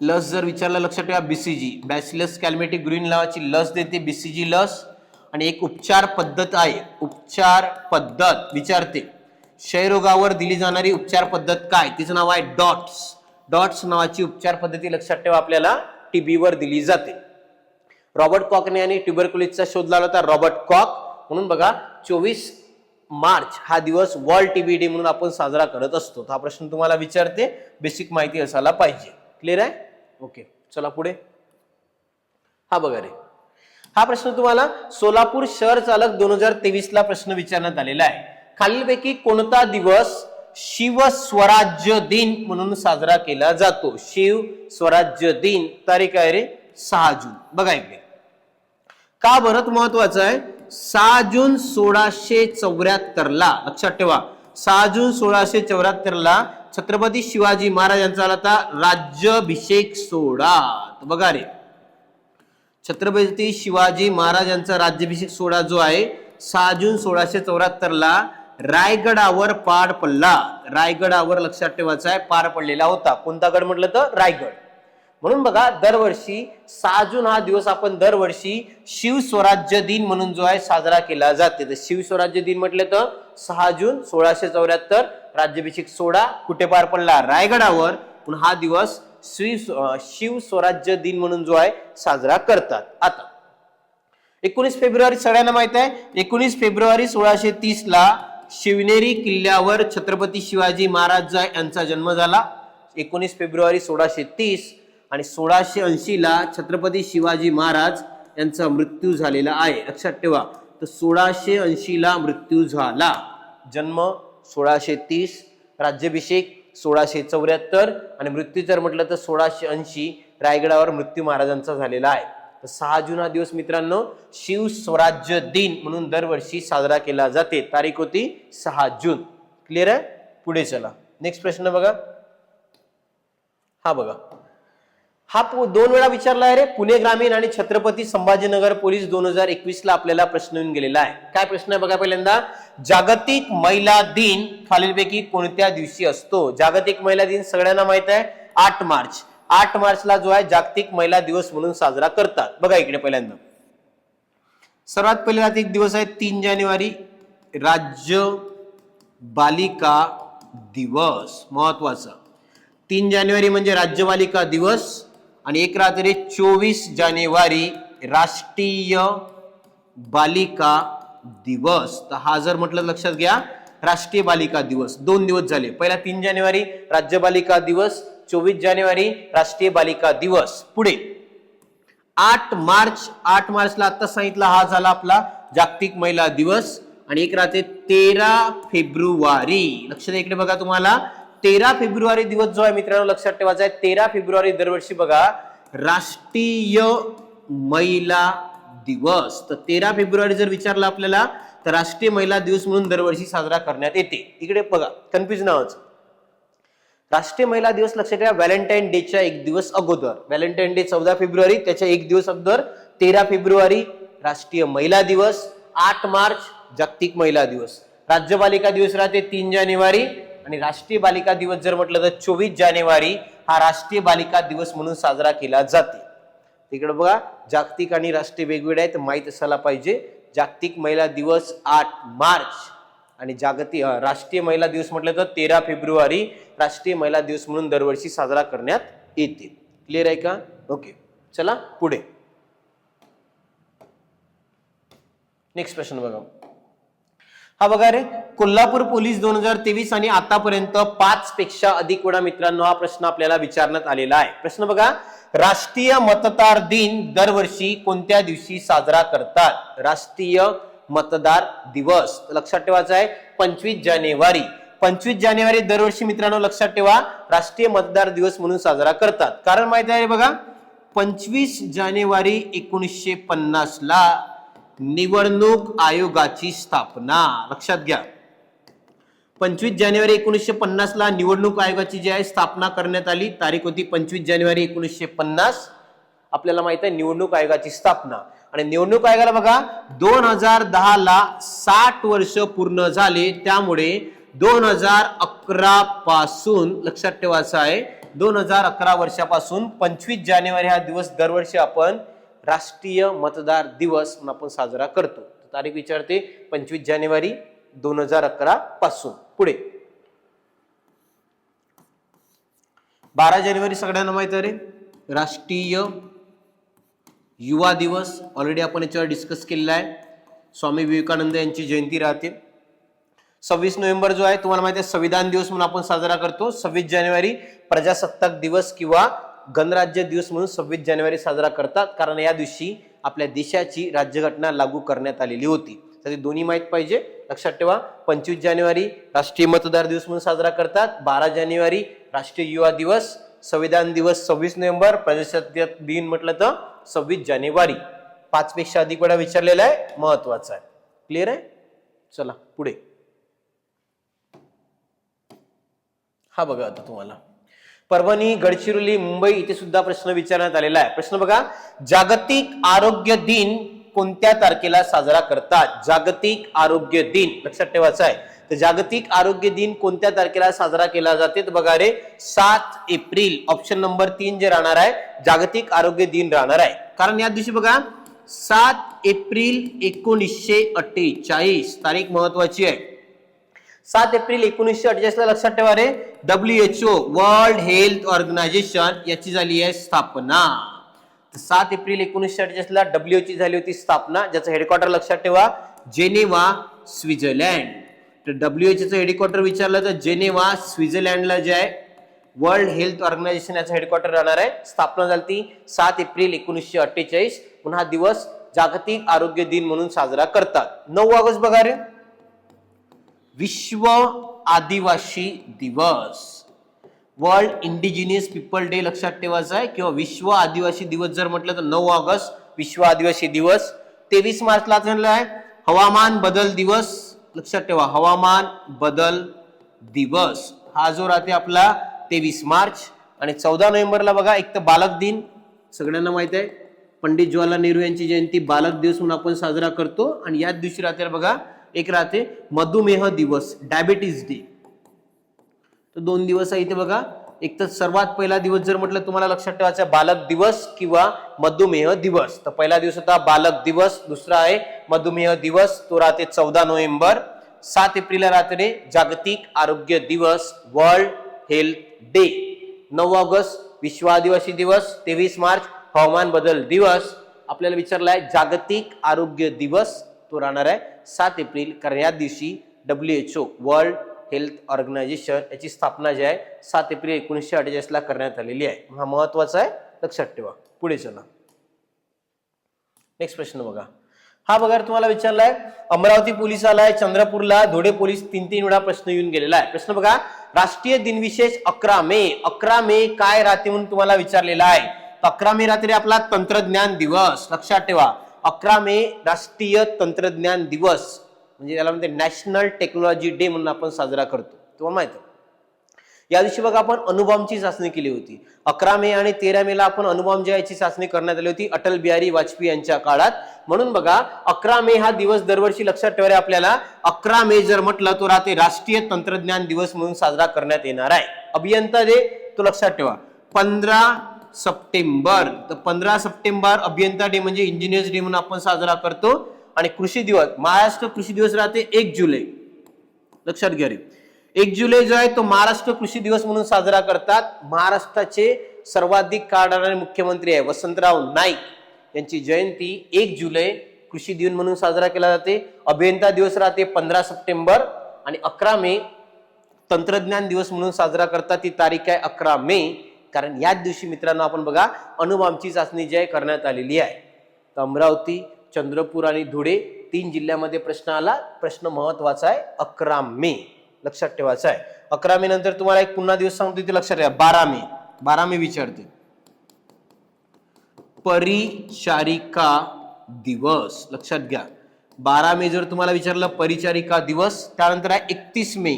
लस जर विचारला लक्षात ठेवा BCG बॅसिलस कॅल्मेटिक ग्रीन नावाची लस देते BCG लस. आणि एक उपचार पद्धत आहे, उपचार पद्धत विचारते क्षयरोगावर दिली जाणारी उपचार पद्धत काय? तिचं नाव आहे डॉट्स. डॉट्स नावाची उपचार पद्धती लक्षात ठेवा आपल्याला टीबीवर दिली जाते. रॉबर्ट कॉकने आणि ट्युबरक्युलोसिसचा शोध लावला होता रॉबर्ट कॉक. म्हणून बघा 24 मार्च हा दिवस वर्ल्ड टीबी डे म्हणून आपण साजरा करत असतो. हा प्रश्न तुम्हाला विचारते, बेसिक माहिती असायला पाहिजे. क्लिअर आहे? ओके चला पुढे. हा बघा रे हा प्रश्न तुम्हाला सोलापूर शहर चालक 2023 ला प्रश्न विचारण्यात आलेला आहे. खालीलपैकी कोणता दिवस शिव स्वराज्य दिन म्हणून साजरा केला जातो? शिव स्वराज्य दिन तारीख आहे रे 6 जून. बघा इकडे का बरं महत्वाचं आहे 6 जून 1674 ला. लक्षात ठेवा 6 जून 1674 ला छत्रपती शिवाजी महाराज यांचा आला होता राज्याभिषेक सोहळा. बघा रे छत्रपती शिवाजी महाराज यांचा राज्याभिषेक सोहळा जो आहे 6 जून 1674 ला रायगडावर पार पडला. रायगडावर लक्षात ठेवायचा आहे पार पडलेला होता. कोणता गड म्हटलं तर रायगड. म्हणून बघा दरवर्षी 6 जून हा दिवस आपण दरवर्षी शिव स्वराज्य दिन म्हणून जो आहे साजरा केला जाते. तर शिव स्वराज्य दिन म्हटलं तर 6 जून 1674 राज्याभिषेक सोहळा कुठे पार पडला? रायगडावर. पण हा दिवस शिव स्वराज्य दिन म्हणून जो आहे साजरा करतात. आता 19 फेब्रुवारी सगळ्यांना माहित आहे 19 फेब्रुवारी 1630 ला शिवनेरी किल्ल्यावर छत्रपती शिवाजी महाराज यांचा जन्म झाला. 19 फेब्रुवारी 1630 आणि 1680 ला छत्रपती शिवाजी महाराज यांचा मृत्यू झालेला आहे. लक्षात ठेवा तर 1680 ला मृत्यू झाला. जन्म 1630, राज्याभिषेक 1674 आणि मृत्यू जर म्हटलं तर 1680 रायगडावर मृत्यू महाराजांचा झालेला आहे. तर 6 जून हा दिवस मित्रांनो शिव स्वराज्य दिन म्हणून दरवर्षी साजरा केला जाते. तारीख होती 6 जून. क्लिअर आहे? पुढे चला नेक्स्ट प्रश्न बघा. हा बघा हा 2 वेळा विचारला आहे रे. पुणे ग्रामीण आणि छत्रपती संभाजीनगर पोलीस 2021 ला आपल्याला प्रश्न येऊन गेलेला आहे. काय प्रश्न आहे बघा पहिल्यांदा जागतिक महिला दिन खालीलपैकी कोणत्या दिवशी असतो? जागतिक महिला दिन सगळ्यांना माहित आहे 8 मार्च. 8 मार्चला जो आहे जागतिक महिला दिवस म्हणून साजरा करतात. बघा इकडे पहिल्यांदा सर्वात पहिले जागतिक दिवस आहे 3 जानेवारी राज्य बालिका दिवस महत्वाचा. 3 जानेवारी म्हणजे राज्य बालिका दिवस आणि एक रात्री 24 जानेवारी राष्ट्रीय बालिका दिवस. तर हा जर म्हटलं लक्षात घ्या राष्ट्रीय बालिका दिवस 2 दिवस झाले. पहिला 3 जानेवारी राज्य बालिका दिवस, 24 जानेवारी राष्ट्रीय बालिका दिवस. पुढे 8 मार्चला आता सांगितलं हा झाला आपला जागतिक महिला दिवस आणि एक राहते 13 फेब्रुवारी. लक्षात इकडे बघा तुम्हाला 13 फेब्रुवारी दिवस जो आहे मित्रांनो लक्षात ठेवायचा आहे. 13 फेब्रुवारी दरवर्षी बघा राष्ट्रीय महिला दिवस. तर 13 फेब्रुवारी जर विचारलं आपल्याला तर राष्ट्रीय महिला दिवस म्हणून दरवर्षी साजरा करण्यात येते. इकडे बघा कन्फ्युज नावाचं राष्ट्रीय महिला दिवस लक्षात ठेवा व्हॅलेंटाईन डेच्या एक दिवस अगोदर. व्हॅलेंटाईन डे 14 फेब्रुवारी त्याच्या एक दिवस अगोदर 13 फेब्रुवारी राष्ट्रीय महिला दिवस, 8 मार्च जागतिक महिला दिवस. राज्य बालिका दिवस राहते 3 जानेवारी आणि राष्ट्रीय बालिका दिवस जर म्हटलं तर 24 जानेवारी हा राष्ट्रीय बालिका दिवस म्हणून साजरा केला जाते. तिकडे बघा जागतिक आणि राष्ट्रीय वेगवेगळे आहेत माहित असायला पाहिजे. जागतिक महिला दिवस 8 मार्च आणि जागतिक राष्ट्रीय महिला दिवस म्हटलं तर 13 फेब्रुवारी राष्ट्रीय महिला दिवस म्हणून दरवर्षी साजरा करण्यात येते. क्लिअर आहे का? ओके चला पुढे नेक्स्ट प्रश्न बघा. हा बघा रे कोल्हापूर पोलीस 2023 आणि आतापर्यंत 5 पेक्षा अधिक वेळा मित्रांनो हा प्रश्न आपल्याला विचारण्यात आलेला आहे. प्रश्न बघा राष्ट्रीय मतदार दिन दरवर्षी कोणत्या दिवशी साजरा करतात? राष्ट्रीय मतदार दिवस लक्षात ठेवायचा आहे 25 जानेवारी. 25 जानेवारी दरवर्षी मित्रांनो लक्षात ठेवा राष्ट्रीय मतदार दिवस म्हणून साजरा करतात. कारण माहिती आहे बघा 25 जानेवारी 1950 ला निवडणूक आयोगाची स्थापना. लक्षात घ्या 25 जानेवारी 1950 ला निवडणूक आयोगाची जी आहे स्थापना करण्यात आली. तारीख होती 25 जानेवारी 1950. आपल्याला माहित आहे निवडणूक आयोगाची स्थापना आणि निवडणूक आयोगाला बघा 2010 ला 60 वर्ष पूर्ण झाले. त्यामुळे 2011 पासून लक्षात ठेवायचं आहे 2011 वर्षापासून 25 जानेवारी हा दिवस दरवर्षी आपण राष्ट्रीय मतदार दिवस म्हणून आपण साजरा करतो. तारीख विचारते 25 जानेवारी 2011 पासून. पुढे 12 जानेवारी सगळ्यांना माहित आहे राष्ट्रीय युवा दिवस. ऑलरेडी आपण याच्यावर डिस्कस केलेला आहे. स्वामी विवेकानंद यांची जयंती राहते. 26 नोव्हेंबर जो आहे तुम्हाला माहिती आहे संविधान दिवस म्हणून आपण साजरा करतो. 26 जानेवारी प्रजासत्ताक दिवस किंवा गणराज्य दिवस म्हणून 26 जानेवारी साजरा करतात. कारण या दिवशी आपल्या देशाची राज्यघटना लागू करण्यात आलेली होती. तर दोन्ही माहित पाहिजे लक्षात ठेवा. 25 जानेवारी राष्ट्रीय मतदार दिवस म्हणून साजरा करतात. 12 जानेवारी राष्ट्रीय युवा दिवस, संविधान दिवस 26 नोव्हेंबर, प्रजासत्ताक दिन म्हटलं तर 26 जानेवारी. 5 पेक्षा अधिक वेळा विचारलेला आहे महत्वाचा आहे. क्लिअर आहे? चला पुढे हा बघा आता तुम्हाला परभणी, गडचिरोली, मुंबई इथे सुद्धा प्रश्न विचारण्यात आलेला आहे. प्रश्न बघा जागतिक आरोग्य दिन कोणत्या तारखेला साजरा करतात? जागतिक आरोग्य दिन लक्षात ठेवायचा आहे. तर जागतिक आरोग्य दिन कोणत्या तारखेला साजरा केला जाते? तर बघा रे 7 एप्रिल. ऑप्शन नंबर 3 जे राहणार आहे जागतिक आरोग्य दिन राहणार आहे. कारण या दिवशी बघा 7 एप्रिल 1948 तारीख महत्वाची आहे. 7 एप्रिल 1948 ला लक्षात ठेवा रे WHO वर्ल्ड हेल्थ ऑर्गनायझेशन याची झाली आहे स्थापना. 7 एप्रिल 1948 ला WHO ची झाली होती स्थापना, ज्याचं हेडक्वार्टर लक्षात ठेवा जेनेवा, स्वित्झर्लंड. तर WHO चं हेडक्वार्टर विचारलं तर जेनेवा, स्वित्झर्लंडला जे आहे वर्ल्ड हेल्थ ऑर्गनायझेशन याचं हेडक्वार्टर राहणार आहे. स्थापना झाली 7 एप्रिल 1948. पुन्हा दिवस जागतिक आरोग्य दिन म्हणून साजरा करतात. 9 ऑगस्ट बघा रे विश्व आदिवासी दिवस, वर्ल्ड इंडिजिनियस पीपल डे लक्षात ठेवायचा आहे किंवा विश्व आदिवासी दिवस जर म्हटलं तर 9 ऑगस्ट विश्व आदिवासी दिवस. 23 मार्चला झालेला आहे हवामान बदल दिवस. लक्षात ठेवा हवामान बदल दिवस हा जो राहते आपला 23 मार्च. आणि 14 नोव्हेंबरला बघा एक तर बालक दिन सगळ्यांना माहित आहे पंडित जवाहरलाल नेहरू यांची जयंती बालक दिवस म्हणून आपण साजरा करतो. आणि याच दिवशी राहते बघा एक राहते मधुमेह दिवस, डायबिटीज डे. तर 2 दिवस आहे इथे बघा. एक तर सर्वात पहिला दिवस जर म्हटलं तुम्हाला लक्षात ठेवायचा बालक दिवस किंवा मधुमेह दिवस. तर पहिला दिवस होता बालक दिवस, दुसरा आहे मधुमेह दिवस तो राहते 14 नोव्हेंबर. 7 एप्रिलला राहते जागतिक आरोग्य दिवस, वर्ल्ड हेल्थ डे. 9 ऑगस्ट विश्व आदिवासी दिवस, 23 मार्च हवामान बदल दिवस. आपल्याला विचारलाय जागतिक आरोग्य दिवस, तो राहणार आहे 7 एप्रिल, कारण या दिवशी WHO वर्ल्ड हेल्थ ऑर्गनायझेशन याची स्थापना जी आहे 7 एप्रिल 1948 ला करण्यात आलेली आहे. हा महत्वाचा आहे, लक्षात ठेवा. पुढे चला, नेक्स्ट प्रश्न बघा. हा बघा तुम्हाला विचारलाय अमरावती पोलीस आलाय, चंद्रपूरला, धुळे पोलीस 3 वेळा प्रश्न येऊन गेलेला आहे. प्रश्न बघा, राष्ट्रीय दिनविशेष 11 मे. 11 मे काय राहते म्हणून तुम्हाला विचारलेला आहे. 11 मे रात्री आपला तंत्रज्ञान दिवस, लक्षात ठेवा. 11 मे राष्ट्रीय तंत्रज्ञान दिवस, म्हणजे त्याला म्हणते नॅशनल टेक्नॉलॉजी डे म्हणून आपण साजरा करतो, तुम्हाला माहिती आहे. या दिवशी बघा आपण अणुबॉम्बची चाचणी केली होती. 11 मे आणि 13 मे ला आपण अणुबॉम्ब याची चाचणी करण्यात आली होती अटल बिहारी वाजपेयी यांच्या काळात. म्हणून बघा 11 मे हा दिवस दरवर्षी लक्षात ठेवा आपल्याला. 11 मे जर म्हटलं तो राहते राष्ट्रीय तंत्रज्ञान दिवस म्हणून साजरा करण्यात येणार आहे. अभियंता डे तो लक्षात ठेवा. 15 सप्टेंबर, तर 15 सप्टेंबर अभियंता डे म्हणजे इंजिनियर्स डे म्हणून आपण साजरा करतो. आणि कृषी दिवस, महाराष्ट्र कृषी दिवस राहते 1 जुलै, लक्षात घ्या रे. 1 जुलै जो आहे तो महाराष्ट्र कृषी दिवस म्हणून साजरा करतात. महाराष्ट्राचे सर्वाधिक काळ राहणारे मुख्यमंत्री आहे वसंतराव नाईक, यांची जयंती 1 जुलै कृषी दिन म्हणून साजरा केला जाते. अभियंता दिवस राहते 15 सप्टेंबर आणि 11 मे तंत्रज्ञान दिवस म्हणून साजरा करतात. ती तारीख आहे 11 मे, कारण याच दिवशी मित्रांनो आपण बघा अणुबॉम्बची चाचणी जी आहे करण्यात आलेली आहे. तर अमरावती, चंद्रपूर आणि धुळे 3 जिल्ह्यामध्ये प्रश्न आला. प्रश्न महत्वाचा आहे 11 मे, लक्षात ठेवायचं आहे. 11 मे नंतर तुम्हाला एक पुन्हा दिवस सांगतो, ते लक्षात ठेवा. 12 मे, 12 मे विचारते परिचारिका दिवस, लक्षात घ्या. 12 मे जर तुम्हाला विचारलं परिचारिका दिवस. त्यानंतर आहे 31 मे.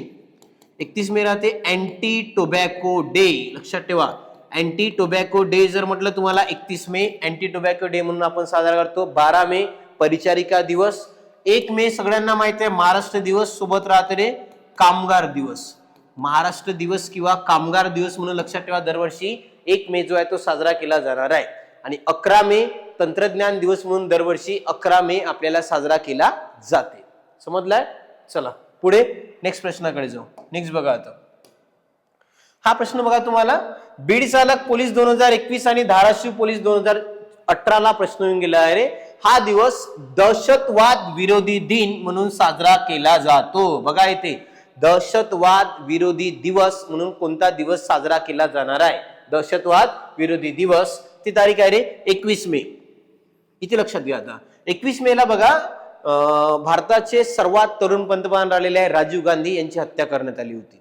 31 मे राहते अँटी टोबॅको डे, लक्षात ठेवा. अँटी टोबॅको डे जर म्हटलं तुम्हाला 31 मे अँटी टोबॅको डे म्हणून आपण साजरा करतो. 12 मे परिचारिका दिवस. 1 मे सगळ्यांना माहिती आहे महाराष्ट्र दिवस, सोबत राहते रे कामगार दिवस. महाराष्ट्र दिवस किंवा कामगार दिवस म्हणून लक्षात ठेवा. दरवर्षी 1 मे जो आहे तो साजरा केला जाणार आहे. आणि 11 मे तंत्रज्ञान दिवस म्हणून दरवर्षी 11 मे आपल्याला साजरा केला जाते. समजलाय? चला पुढे नेक्स्ट प्रश्नाकडे जाऊ. नेक्स्ट बघा आता हा प्रश्न बघा तुम्हाला. बीड चालक पोलीस 2021 आणि धाराशिव पोलीस 2018 ला प्रश्न येऊन गेला आहे. हा दिवस दहशतवाद विरोधी दिन म्हणून साजरा केला जातो. बघा इथे दहशतवाद विरोधी दिवस म्हणून कोणता दिवस साजरा केला जाणार आहे. दहशतवाद विरोधी दिवस, ती तारीख आहे रे 21 मे. इथे लक्षात घ्या. आता 21 मे ला बघा भारताचे सर्वात तरुण पंतप्रधान राहिलेले आहे राजीव गांधी यांची हत्या करण्यात आली होती.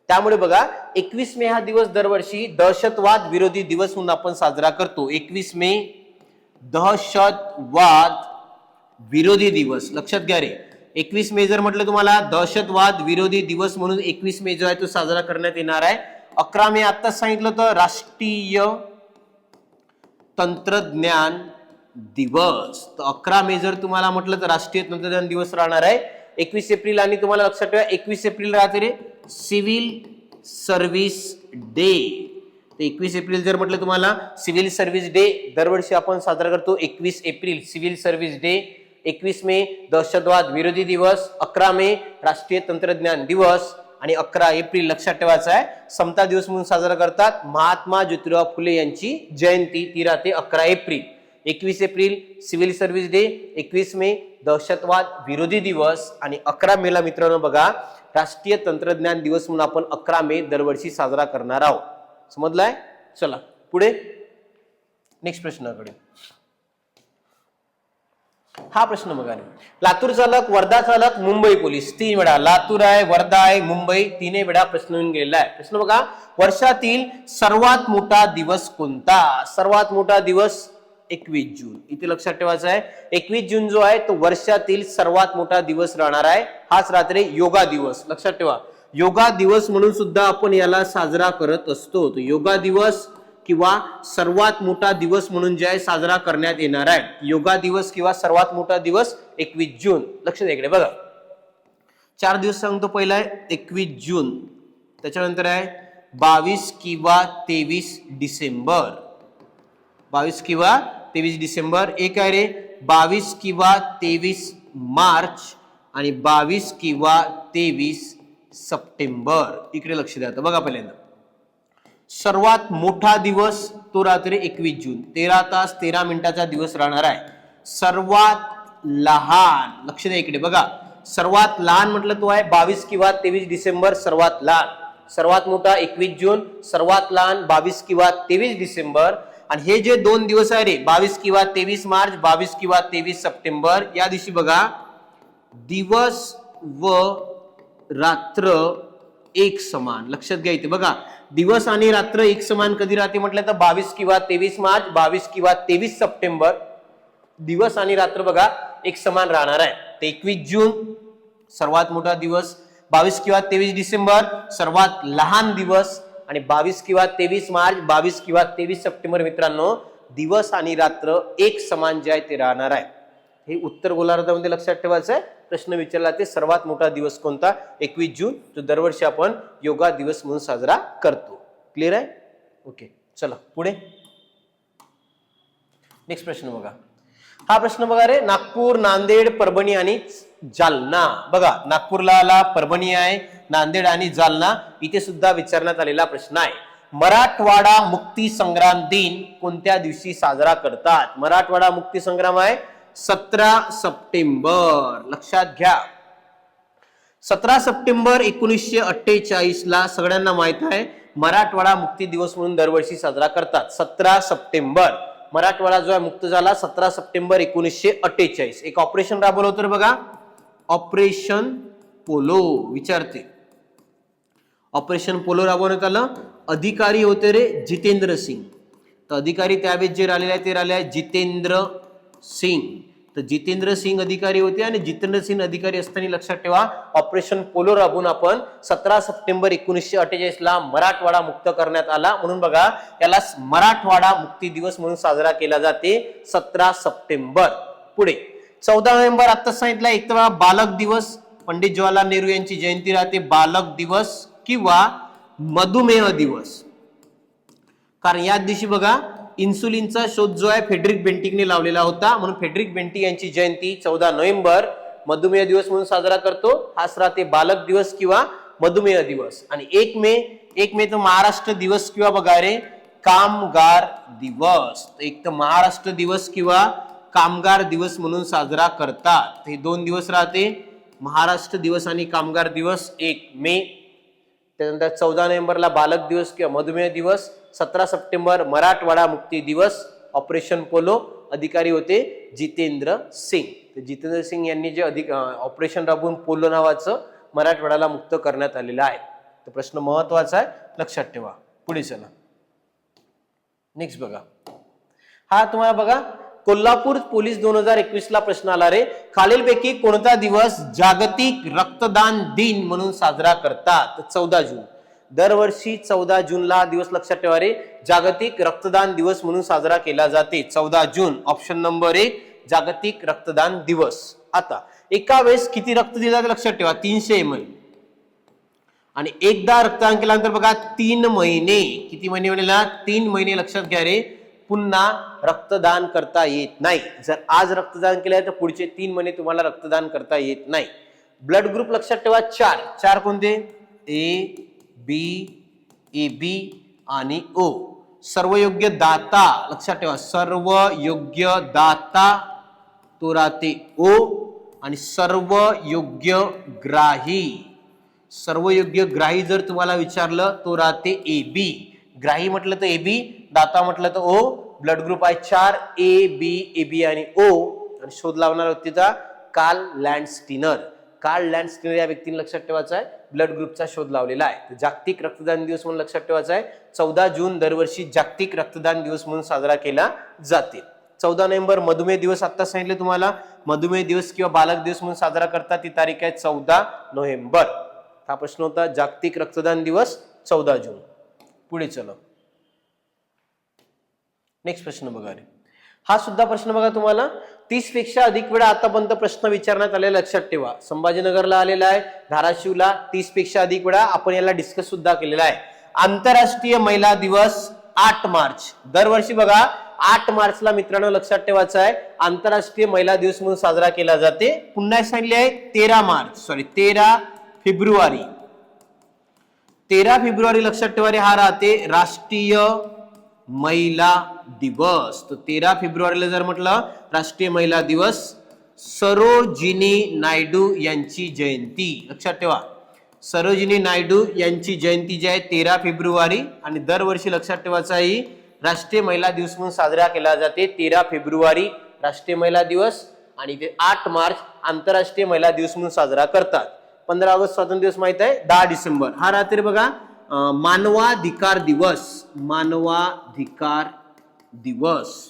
त्यामुळे बघा 21 मे हा दिवस दरवर्षी दहशतवाद विरोधी दिवस म्हणून आपण साजरा करतो. 21 मे दहशतवाद विरोधी दिवस, लक्षात घ्या रे. 21 मे जर म्हटलं तुम्हाला दहशतवाद विरोधी दिवस म्हणून 21 मे जो आहे तो साजरा करण्यात येणार आहे. 11 मे आताच सांगितलं होतं राष्ट्रीय तंत्रज्ञान दिवस. तर 11 मे जर तुम्हाला म्हटलं तर राष्ट्रीय तंत्रज्ञान दिवस राहणार आहे. 21 एप्रिल आणि तुम्हाला लक्षात ठेवा 21 एप्रिल राहते रे सिव्हिल सर्व्हिस डे. तर 21 एप्रिल जर म्हटलं तुम्हाला सिव्हिल सर्व्हिस डे दरवर्षी आपण साजरा करतो. 21 एप्रिल सिव्हिल सर्व्हिस डे. 21 मे दहशतवाद विरोधी दिवस. 11 मे राष्ट्रीय तंत्रज्ञान दिवस आणि 11 एप्रिल लक्षात ठेवायचा आहे समता दिवस म्हणून साजरा करतात. महात्मा ज्योतिराव फुले यांची जयंती ती राहते 11 April. 21 April civil service day, 21 मे दहशतवाद विरोधी दिवस आणि 11 मेला मित्रांनो बघा राष्ट्रीय तंत्रज्ञान दिवस म्हणून आपण 11 मे दरवर्षी साजरा करणार आहोत. समजलाय? चला पुढे नेक्स्ट प्रश्नाकडे. हा प्रश्न बघा. लातूर चालक, वर्धा चालक, मुंबई पोलीस 3 वेळा. लातूर आहे, वर्धा आहे, मुंबई 3 वेळा प्रश्न येऊन गेलेला आहे. प्रश्न बघा वर्षातील सर्वात मोठा दिवस कोणता? सर्वात मोठा दिवस 21 जून. इथे लक्षात ठेवायचं आहे 21 जून जो आहे तो वर्षातील सर्वात मोठा दिवस राहणार आहे. हाच रात्री योगा दिवस. लक्षात ठेवा योगा दिवस म्हणून सुद्धा आपण याला साजरा करत असतो. तो योगा दिवस किंवा सर्वात मोठा दिवस म्हणून जे आहे साजरा करण्यात येणार आहे. योगा दिवस किंवा सर्वात मोठा दिवस 21 जून. लक्ष द्या इकडे बघा 4 दिवस सांगतो. पहिला आहे 21 जून, त्याच्यानंतर आहे 22 किंवा 23 डिसेंबर. 22 किंवा 23 डिसेंबर. एक आहे रे 22 किंवा 23 मार्च आणि 22 किंवा 23 सप्टेंबर. इकडे लक्ष द्या. बघा पहिल्यांदा सर्वात मोठा दिवस तो रात्री 21 जून 13 तास 13 मिनिटाचा दिवस राहणार आहे. सर्वात लहान लक्ष द्या इकडे बघा, सर्वात लहान म्हटलं तो आहे 22 किंवा 23 डिसेंबर सर्वात लहान. सर्वात मोठा 21 जून, सर्वात लहान 22 किंवा 23 डिसेंबर. आणि हे जे दोन दिवस आहे रे 22 किंवा 23 मार्च 22 किंवा 23 सप्टेंबर, या दिवशी बघा दिवस व रात्र एक समान. लक्षात घ्या इथे बघा दिवस आणि रात्र एक समान कधी राहते म्हटलं तर 22 किंवा 23 मार्च 22 किंवा 23 सप्टेंबर. दिवस आणि रात्र बघा एक समान राहणार आहे. ते 21 जून सर्वात मोठा दिवस, 22 किंवा 23 डिसेंबर सर्वात लहान दिवस आणि 22 किंवा 23 मार्च 22 किंवा 23 सप्टेंबर मित्रांनो दिवस आणि रात्र एक समान जे आहे ते राहणार आहे. हे उत्तर गोलार्धामध्ये लक्षात ठेवायचं आहे. प्रश्न विचारला ते सर्वात मोठा दिवस कोणता 21 जून, जो दरवर्षी आपण योगा दिवस म्हणून साजरा करतो. क्लिअर आहे? ओके चला पुढे नेक्स्ट प्रश्न बघा. हा प्रश्न बघा रे नागपूर, नांदेड, परभणी आणि जालना. बघा नागपूरला आला, परभणी आहे, नांदेड आणि जालना इथे सुद्धा विचारण्यात आलेला प्रश्न आहे. मराठवाडा मुक्ती संग्राम दिन कोणत्या दिवशी साजरा करतात? मराठवाडा मुक्ती संग्राम आहे 17 सप्टेंबर. लक्षात घ्या 17 सप्टेंबर 1948 ला सगळ्यांना माहित आहे मराठवाडा मुक्ती दिवस म्हणून दरवर्षी साजरा करतात. 17 सप्टेंबर मराठवाडा जो आहे मुक्त झाला 17 सप्टेंबर 1948. एक ऑपरेशन राबवलं होतं बघा, ऑपरेशन पोलो. विचारते ऑपरेशन पोलो राबवण्यात आलं. अधिकारी होते रे जितेंद्र सिंग. तर अधिकारी त्यावेळेस जे राहिलेले आहे ते राहिले आहे जितेंद्र सिंग. तर जितेंद्र सिंग अधिकारी होते आणि जितेंद्र सिंग अधिकारी असताना लक्षात ठेवा ऑपरेशन पोलो राबवून आपण 17 सप्टेंबर 1948 ला मराठवाडा मुक्त करण्यात आला. म्हणून बघा याला मराठवाडा मुक्ती दिवस म्हणून साजरा केला जाते 17 सप्टेंबर. पुढे 14 नोव्हेंबर आता सांगितलं एक तर बालक दिवस, पंडित जवाहरलाल नेहरू यांची जयंती राहते बालक दिवस किंवा मधुमेह दिवस. कारण या दिवशी बघा इन्सुलिनचा शोध जो आहे फेडरिक बेंटिकने लावलेला होता, म्हणून फेडरिक बेंटिक यांची जयंती 14 नोव्हेंबर मधुमेह दिवस म्हणून साजरा करतो. हाच राहते बालक दिवस किंवा मधुमेह दिवस. आणि 1 मे तो महाराष्ट्र दिवस किंवा बघा रे कामगार दिवस. एक तर महाराष्ट्र दिवस किंवा कामगार दिवस म्हणून साजरा करतात. हे दोन दिवस राहते महाराष्ट्र दिवस आणि कामगार दिवस 1 मे. त्यानंतर 14 नोव्हेंबरला बालक दिवस किंवा मधुमेह दिवस. 17 सप्टेंबर मराठवाडा मुक्ती दिवस, ऑपरेशन पोलो, अधिकारी होते जितेंद्र सिंग. तर जितेंद्र सिंग यांनी जे ऑपरेशन राबवून पोलो नावाचं मराठवाड्याला मुक्त करण्यात आलेलं आहे. तर प्रश्न महत्वाचा आहे लक्षात ठेवा. पुढे चला नेक्स्ट बघा. हा तुम्हाला बघा कोल्हापूर पोलीस 2021 ला प्रश्न आला रे. खालीलपैकी कोणता दिवस जागतिक रक्तदान दिन म्हणून साजरा करतात? 14 जून. दरवर्षी 14 जूनला हा दिवस लक्षात ठेवा रे जागतिक रक्तदान दिवस म्हणून साजरा केला जाते 14 जून. ऑप्शन नंबर 1 जागतिक रक्तदान दिवस. आता एका वेळेस किती रक्त दिलं जाते लक्षात ठेवा 300 ml. आणि एकदा रक्तदान केल्यानंतर बघा 3 महिने, किती महिने म्हणेला 3 महिने लक्षात घ्या रे पुन्हा रक्तदान करता येत नाही. जर आज रक्तदान केलंय तर पुढचे 3 महिने तुम्हाला रक्तदान करता येत नाही. ब्लड ग्रुप लक्षात ठेवा 4 कोणते? ए बी, ए बी आणि ओ. सर्व योग्य दाता लक्षात ठेवा, सर्व योग्य दाता तो राहते ओ. आणि सर्व योग्य ग्राही, सर्व योग्य ग्राही जर तुम्हाला विचारलं तो राहते ए बी. ग्राही म्हटलं तर ए बी, दाता म्हटलं तर ओ. ब्लड ग्रुप आहे 4 ए बी, ए बी आणि ओ. आणि शोध लावणार व्यक्तीचा कार्ल लँडस्टीनर. कार्ल लँडस्टीनर या व्यक्तीने लक्षात ठेवायचा आहे ब्लड ग्रुपचा शोध लावलेला आहे. जागतिक रक्तदान दिवस म्हणून लक्षात ठेवायचा आहे 14 जून दरवर्षी जागतिक रक्तदान दिवस म्हणून साजरा केला जाते. 14 नोव्हेंबर मधुमेह दिवस आता सांगितले तुम्हाला, मधुमेह दिवस किंवा बालक दिवस म्हणून साजरा करतात. ती तारीख आहे 14 नोव्हेंबर. हा प्रश्न होता जागतिक रक्तदान दिवस 14 जून. पुढे चला नेक्स्ट प्रश्न बघा रे. हा सुद्धा प्रश्न बघा तुम्हाला 30 पेक्षा अधिक वेळा आतापर्यंत प्रश्न विचारण्यात आलेला लक्षात ठेवा. संभाजीनगरला आलेला आहे, धाराशिवला 30 पेक्षा अधिक वेळा आपण याला डिस्कस सुद्धा केलेला आहे. आंतरराष्ट्रीय महिला दिवस 8 मार्च. दरवर्षी बघा 8 मार्चला मित्रांनो लक्षात ठेवायचं आहे आंतरराष्ट्रीय महिला दिवस म्हणून साजरा केला जाते. पुन्हा सांगितले आहे 13 फेब्रुवारी. 13 फेब्रुवारी लक्षात ठेवा हा राहते राष्ट्रीय महिला दिवस. तो 13 फेब्रुवारीला जर म्हटलं राष्ट्रीय महिला दिवस, सरोजिनी नायडू यांची जयंती. लक्षात ठेवा सरोजिनी नायडू यांची जयंती जी आहे 13 फेब्रुवारी आणि दरवर्षी लक्षात ठेवायचं आहे राष्ट्रीय महिला दिवस म्हणून साजरा केला जाते. 13 फेब्रुवारी राष्ट्रीय महिला दिवस आणि ते 8 मार्च आंतरराष्ट्रीय महिला दिवस म्हणून साजरा करतात. 15 ऑगस्ट स्वातंत्र्य दिवस माहित आहे. 10 डिसेंबर हा रात्री बघा मानवाधिकार दिवस. मानवाधिकार दिवस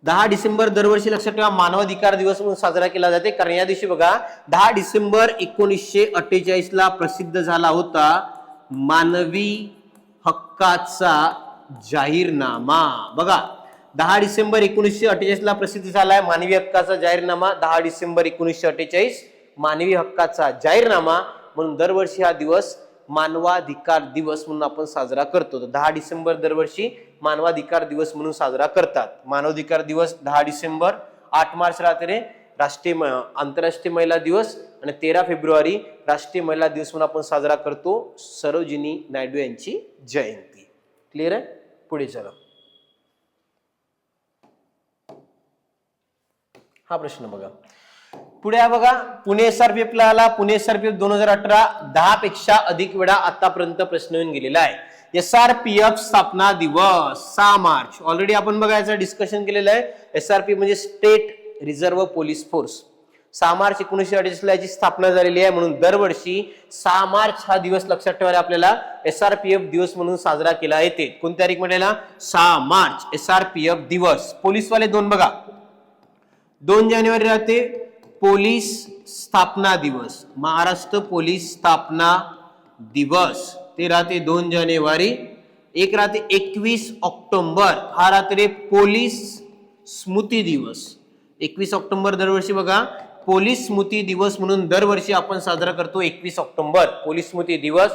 10 डिसेंबर दरवर्षी लक्षात ठेवा मानवाधिकार दिवस म्हणून साजरा केला जाते. कारण या दिवशी बघा 10 डिसेंबर 1948 ला प्रसिद्ध झाला होता मानवी हक्काचा जाहीरनामा. बघा 10 डिसेंबर 1948 ला प्रसिद्ध झालाय मानवी हक्काचा जाहीरनामा. 10 डिसेंबर 1948 मानवी हक्काचा जाहीरनामा म्हणून दरवर्षी हा दिवस मानवाधिकार दिवस म्हणून आपण साजरा करतो. 10 डिसेंबर दरवर्षी मानवाधिकार दिवस म्हणून साजरा करतात. मानवाधिकार दिवस 10 डिसेंबर, 8 मार्च रात्री राष्ट्रीय आंतरराष्ट्रीय महिला दिवस आणि 13 फेब्रुवारी राष्ट्रीय महिला दिवस म्हणून आपण साजरा करतो सरोजिनी नायडू यांची जयंती. क्लिअर आहे. पुढे चला. हा प्रश्न बघा पुढे आहे बघा पुणे एसआरपीएफ ला आला. पुणे एसआरपीएफ 2018 10 पेक्षा अधिक वेळा आतापर्यंत प्रश्न येऊन गेलेला आहे. एसआरपीएफ स्थापना दिवस 6 मार्च. ऑलरेडी आपण बघायचं डिस्कशन केलेलं आहे. एसआरपीएफ म्हणजे state reserve police force. 6 March 1948 ला याची स्थापना झालेली आहे म्हणून दरवर्षी 6 मार्च हा दिवस लक्षात ठेवायला आपल्याला एसआरपीएफ दिवस म्हणून साजरा केला येते. कोणत्या तारीख म्हणाला 6 मार्च एसआरपीएफ दिवस. पोलीसवाले 2 बघा 2 जानेवारी राहते पोलीस स्थापना दिवस. महाराष्ट्र पोलीस स्थापना दिवस ते राहते 2 जानेवारी. एक राहते 21 ऑक्टोबर हा राहते पोलीस स्मृती दिवस. 21 ऑक्टोबर दरवर्षी बघा पोलीस स्मृती दिवस म्हणून दरवर्षी आपण साजरा करतो. 21 ऑक्टोबर पोलीस स्मृती दिवस.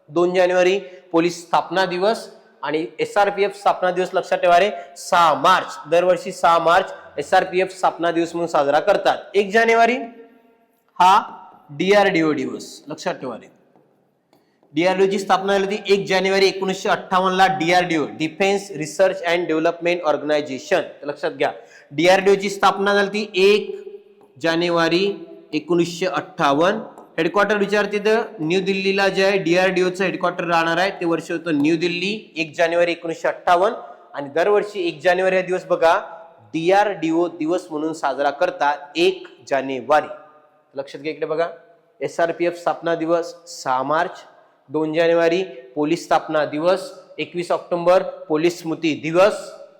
2 जानेवारी पोलीस स्थापना दिवस आणि एसआरपीएफ स्थापना दिवस लक्षात ठेवा रे 6 मार्च. दरवर्षी 6 मार्च एसआरपीएफ स्थापना दिवस म्हणून साजरा करतात. 1 जानेवारी हा डीआरडीओ दिवस. लक्षात ठेवा रे डीआरडीओ ची स्थापना झाली होती 1 जानेवारी 1958 ला. DRDO defence research and development organisation. लक्षात घ्या डीआरडीओ ची स्थापना झाली होती 1 जानेवारी 1958. हेडक्वार्टर विचारते तर न्यू दिल्लीला जे आहे डीआरडीओचं हेडक्वार्टर राहणार आहे ते वर्ष होतं न्यू दिल्ली. 1 जानेवारी 1958 आणि दरवर्षी 1 जानेवारी हा दिवस बघा डीआरडीओ दिवस म्हणून साजरा करतात 1 जानेवारी. लक्षात घ्या इकडे बघा एसआरपीएफ स्थापना दिवस 6 मार्च, 2 जानेवारी पोलीस स्थापना दिवस, 21 ऑक्टोबर पोलीस स्मृती दिवस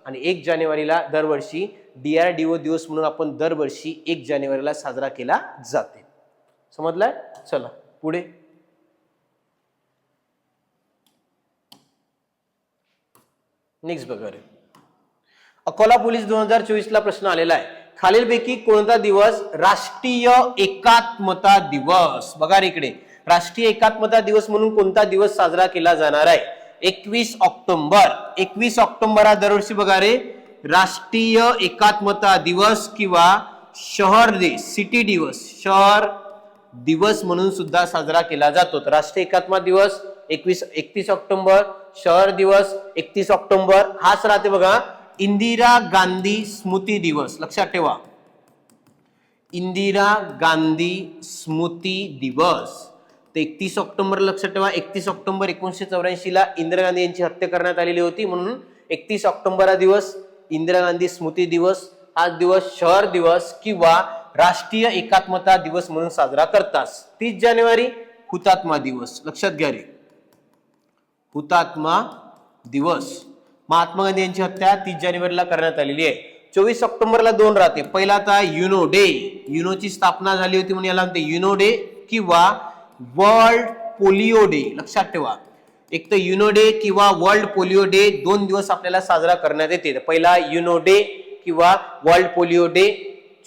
आणि 1 जानेवारीला दरवर्षी डीआरडीओ दिवस म्हणून आपण दरवर्षी 1 जानेवारीला साजरा केला जाते. समजलाय. चला पुढे नेक्स्ट बघा रे अकोला पोलीस 2024 ला प्रश्न आलेला आहे. खालीलपैकी कोणता दिवस राष्ट्रीय एकात्मता दिवस. बघा रे इकडे राष्ट्रीय एकात्मता दिवस म्हणून कोणता दिवस साजरा केला जाणार आहे. 21 ऑक्टोबर. 21 ऑक्टोबर हा दरवर्षी बघा रे राष्ट्रीय एकात्मता दिवस किंवा शहर दिवस सिटी दिवस शहर दिवस म्हणून सुद्धा साजरा केला जातो. राष्ट्रीय एकात्मता दिवस 31 ऑक्टोबर, शहर दिवस 31 ऑक्टोबर. हाच राहते बघा इंदिरा गांधी स्मृती दिवस. लक्षात ठेवा इंदिरा गांधी स्मृती दिवस ते 31 ऑक्टोबर लक्षात ठेवा. 31 ऑक्टोबर 1984 ला इंदिरा गांधी यांची हत्या करण्यात आलेली होती म्हणून 31 ऑक्टोबर हा दिवस इंदिरा गांधी स्मृती दिवस. हा दिवस शहर दिवस किंवा राष्ट्रीय एकात्मता दिवस म्हणून साजरा करतात. 30 जानेवारी हुतात्मा दिवस. लक्षात घ्या रे हुतात्मा दिवस. महात्मा गांधी यांची हत्या 30 जानेवारीला करण्यात आलेली आहे. 24 ऑक्टोबरला 2 राहते. पहिला आता युनो डे. युनोची स्थापना झाली होती म्हणून याला म्हणते युनो डे किंवा वर्ल्ड पोलिओ डे. लक्षात ठेवा एक तर युनो डे किंवा वर्ल्ड पोलिओ डे 2 दिवस आपल्याला साजरा करण्यात येते. पहिला युनो डे किंवा वर्ल्ड पोलिओ डे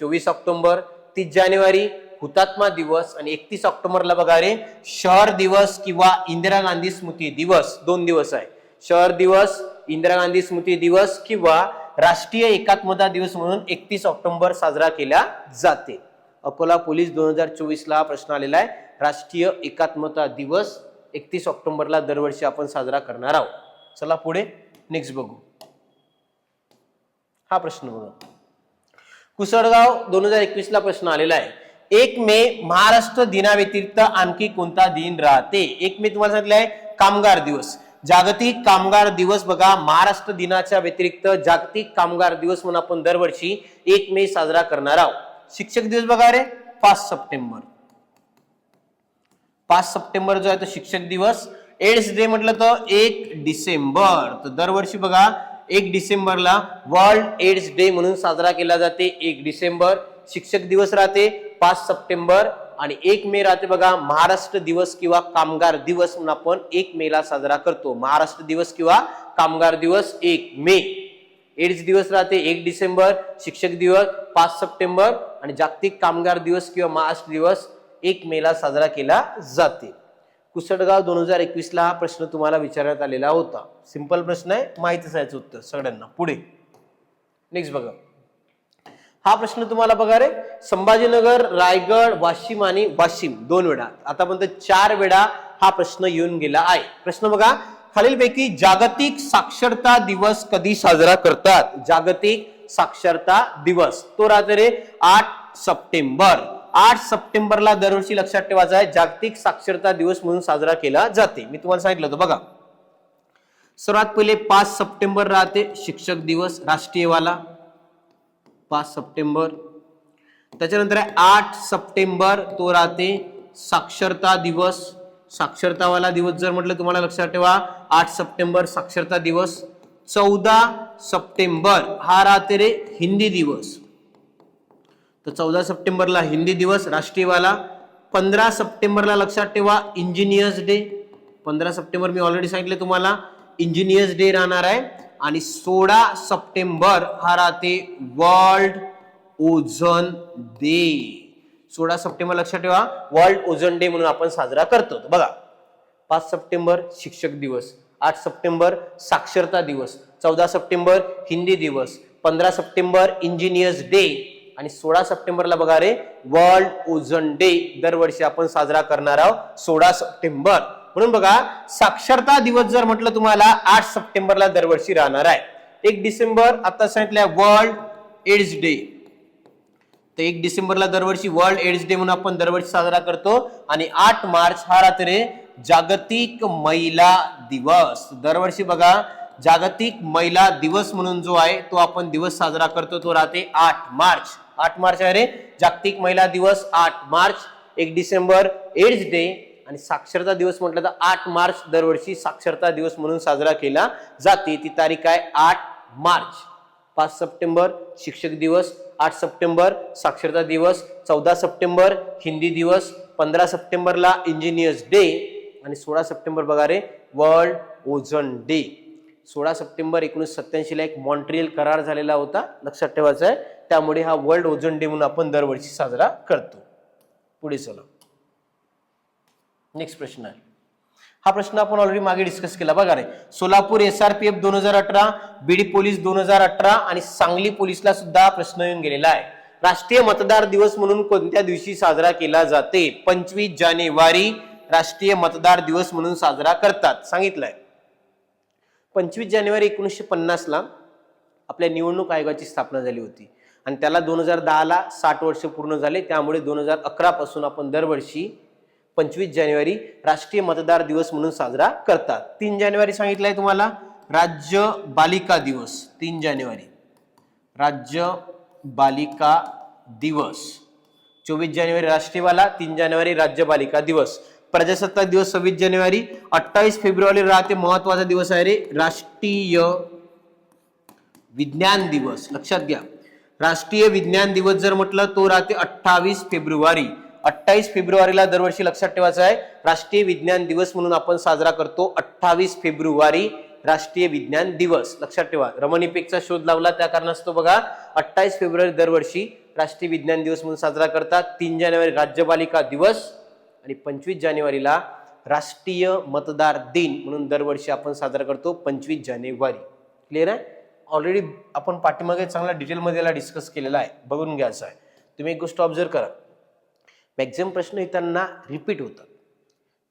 24 ऑक्टोबर, 30 जानेवारी हुतात्मा दिवस आणि 31 ऑक्टोबरला बघा रे शहर दिवस किंवा इंदिरा गांधी स्मृती दिवस. 2 दिवस आहे. शहर दिवस, इंदिरा गांधी स्मृती दिवस किंवा राष्ट्रीय एकात्मता दिवस म्हणून 31 ऑक्टोबर साजरा केला जाते? अकोला पोलीस 2024 ला प्रश्न आलेला आहे. राष्ट्रीय एकात्मता दिवस 31 ऑक्टोबरला दरवर्षी आपण साजरा करणार आहोत. चला पुढे नेक्स्ट बघू. हा प्रश्न बघा. कुसळगाव 2021 ला प्रश्न आलेला आहे. 1 मे महाराष्ट्र दिनाव्यतिरिक्त आणखी कोणता दिन राहते? 1 मे तुम्हाला सांगितलं आहे कामगार दिवस, जागतिक कामगार दिवस. बघा, महाराष्ट्र दिनाच्या व्यतिरिक्त जागतिक कामगार दिवस म्हणून आपण दरवर्षी 1 मे साजरा करणार आहोत. शिक्षक दिवस बघा रे 5 सप्टेंबर. 5 सप्टेंबर जो आहे तो शिक्षक दिवस. एड्स डे म्हटलं तर 1 डिसेंबर. तर दरवर्षी बघा 1 डिसेंबरला वर्ल्ड एड्स डे म्हणून साजरा केला जाते. 1 डिसेंबर शिक्षक दिवस राहते 5 सप्टेंबर आणि 1 मे राहते बघा महाराष्ट्र दिवस किंवा कामगार दिवस म्हणून आपण 1 मे ला साजरा करतो. महाराष्ट्र दिवस किंवा कामगार दिवस 1 मे. एड्स दिवस राहते 1 डिसेंबर, शिक्षक दिवस 5 सप्टेंबर आणि जागतिक कामगार दिवस किंवा महाराष्ट्र दिवस 1 मे ला साजरा केला जाते. कुसळगाव 2021 ला हा प्रश्न तुम्हाला विचारण्यात आलेला होता. सिंपल प्रश्न आहे, माहिती असायचं उत्तर सगळ्यांना. पुढे नेक्स्ट बघा. हा प्रश्न तुम्हाला बघा रे संभाजीनगर, रायगड, वाशिम आणि वाशिम 2 वेळा, आतापर्यंत 4 वेळा हा प्रश्न येऊन गेला आहे. प्रश्न बघा, खालीलपैकी जागतिक साक्षरता दिवस कधी साजरा करतात? जागतिक साक्षरता दिवस तो राहते रे 8 सप्टेंबर. 8 सप्टेंबरला दरवर्षी लक्षात ठेवायचा आहे जागतिक साक्षरता दिवस म्हणून साजरा केला जाते. मी तुम्हाला सांगितलं होतं बघा. सर्वात पहिले 5 सप्टेंबर राहते शिक्षक दिवस राष्ट्रीयवाला 5 सप्टेंबर. त्याच्यानंतर 8 सप्टेंबर तो राहते साक्षरता दिवस. साक्षरतावाला दिवस जर म्हटलं तुम्हाला लक्षात ठेवा 8 सप्टेंबर साक्षरता दिवस. 14 सप्टेंबर हा राहते रे हिंदी दिवस. तर 14 सप्टेंबरला हिंदी दिवस राष्ट्रीयवाला. 15 सप्टेंबरला लक्षात ठेवा इंजिनियर्स डे. 15 सप्टेंबर मी ऑलरेडी सांगितले तुम्हाला इंजिनियर्स डे राहणार आहे. आणि 16 सप्टेंबर हा राहते वर्ल्ड ओझोन डे. 16 सप्टेंबर लक्षात ठेवा वर्ल्ड ओझोन डे म्हणून आपण साजरा करतो. बघा 5 सप्टेंबर शिक्षक दिवस, 8 सप्टेंबर साक्षरता दिवस, 14 सप्टेंबर हिंदी दिवस, 15 सप्टेंबर इंजिनियर्स डे आणि 16 सप्टेंबरला बघा रे वर्ल्ड ओझोन डे दरवर्षी आपण साजरा करणार आहोत 16 सप्टेंबर. म्हणून बघा साक्षरता दिवस जर म्हटलं तुम्हाला 8 सप्टेंबरला दरवर्षी राहणार आहे. 1 डिसेंबर आता सांगितलं वर्ल्ड एड्स डे. तर 1 डिसेंबरला दरवर्षी वर्ल्ड एड्स डे म्हणून आपण दरवर्षी साजरा करतो. आणि 8 मार्च हा रात्री जागतिक महिला दिवस. दरवर्षी बघा जागतिक महिला दिवस म्हणून जो आहे तो आपण दिवस साजरा करतो तो राहते 8 मार्च. 8 मार्च आहे रे जागतिक महिला दिवस 8 मार्च. 1 डिसेंबर एड्स डे आणि साक्षरता दिवस म्हटलं तर 8 मार्च दरवर्षी साक्षरता दिवस म्हणून साजरा केला जाते. ती तारीख आहे 8 मार्च. 5 सप्टेंबर शिक्षक दिवस, 8 सप्टेंबर साक्षरता दिवस, 14 सप्टेंबर हिंदी दिवस, 15 सप्टेंबरला इंजिनियर्स डे आणि 16 सप्टेंबर बघा रे वर्ल्ड ओझोन डे. 16 सप्टेंबर 1987 ला एक मॉन्ट्रियल करार झालेला होता, लक्षात ठेवायचा आहे. त्यामुळे हा वर्ल्ड ओझोन डे म्हणून आपण दरवर्षी साजरा करतो. पुढे चला नेक्स्ट प्रश्न आहे. हा प्रश्न आपण ऑलरेडी मागे डिस्कस केला बघा रे. सोलापूर SRPF 2018, बीड पोलीस 2018 आणि सांगली पोलीसला सुद्धा प्रश्न येऊन गेलेला आहे. राष्ट्रीय मतदार दिवस म्हणून कोणत्या दिवशी साजरा केला जाते? 25 जानेवारी राष्ट्रीय मतदार दिवस म्हणून साजरा करतात सांगितलंय. 25 जानेवारी 1950 ला आपल्या निवडणूक आयोगाची स्थापना झाली होती आणि त्याला 2010 ला 60 वर्ष पूर्ण झाले. त्यामुळे 2011 पासून आपण दरवर्षी 25 जानेवारी राष्ट्रीय मतदार दिवस म्हणून साजरा करतात. 3 जानेवारी सांगितलंय तुम्हाला राज्य बालिका दिवस. 3 जानेवारी राज्य बालिका दिवस. 24 जानेवारी राष्ट्रीयवाला, 3 जानेवारी राज्य बालिका दिवस. प्रजासत्ताक दिवस 26 जानेवारी. 28 फेब्रुवारी राहते महत्वाचा दिवस आहे रे राष्ट्रीय विज्ञान दिवस. लक्षात घ्या राष्ट्रीय विज्ञान दिवस जर म्हटलं तो राहते 28 फेब्रुवारी. 28 फेब्रुवारीला दरवर्षी लक्षात ठेवायचं आहे राष्ट्रीय विज्ञान दिवस म्हणून आपण साजरा करतो. 28 फेब्रुवारी राष्ट्रीय विज्ञान दिवस लक्षात ठेवा. रमण इफेक्टचा शोध लावला त्या कारणास्तव बघा 28 फेब्रुवारी दरवर्षी राष्ट्रीय विज्ञान दिवस म्हणून साजरा करतात. 3 जानेवारी राज्य बालिका दिवस आणि 25 जानेवारीला राष्ट्रीय मतदार दिन म्हणून दरवर्षी आपण साजरा करतो 25 जानेवारी. क्लिअर आहे. ऑलरेडी आपण पाठीमागे चांगला डिटेलमध्ये याला डिस्कस केलेला आहे, बघून घ्यायचं आहे. तुम्ही एक गोष्ट ऑब्झर्व करा, मॅक्झिमम प्रश्न येताना रिपीट होतात.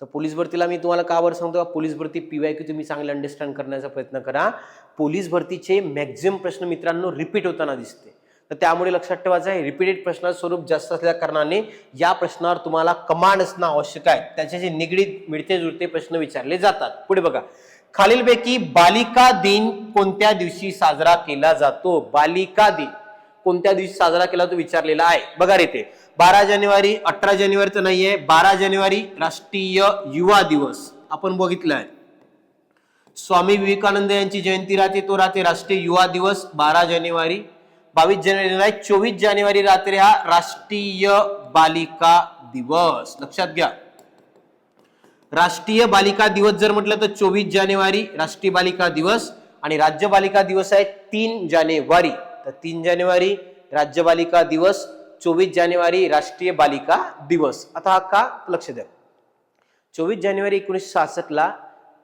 तर पोलीस भरतीला मी तुम्हाला का बरं सांगतो, पोलीस भरती PYQ तुम्ही चांगले अंडरस्टँड करण्याचा प्रयत्न करा. पोलीस भरतीचे मॅक्झिमम प्रश्न मित्रांनो रिपीट होताना दिसते. तर त्यामुळे लक्षात ठेवायचं आहे, रिपीटेड प्रश्नाचं स्वरूप जास्त असल्या कारणाने या प्रश्नावर तुम्हाला कमांड असणं आवश्यक आहे. त्याच्याशी निगडीत मिळते जुळते प्रश्न विचारले जातात. पुढे बघा, खालीलपैकी बालिका दिन कोणत्या दिवशी साजरा केला जातो? बालिका दिन कोणत्या दिवशी साजरा केला तो विचारलेला आहे. बघा रे, ते 12 जानेवारी 18 जानेवारी तर नाहीये, 12 जानेवारी राष्ट्रीय युवा दिवस आपण बघितलं आहे. स्वामी विवेकानंद यांची जयंती राहते, तो राहते राष्ट्रीय युवा दिवस 12 जानेवारी. 22 जानेवारी नाही, 24 जानेवारी रात्री हा राष्ट्रीय बालिका दिवस. लक्षात घ्या, राष्ट्रीय बालिका दिवस जर म्हटलं तर 24 जानेवारी राष्ट्रीय बालिका दिवस, आणि राज्य बालिका दिवस आहे 3 जानेवारी. तर 3 जानेवारी राज्य बालिका दिवस, 24 जानेवारी राष्ट्रीय बालिका दिवस. आता हा का लक्ष द्या, 24 जानेवारी 1966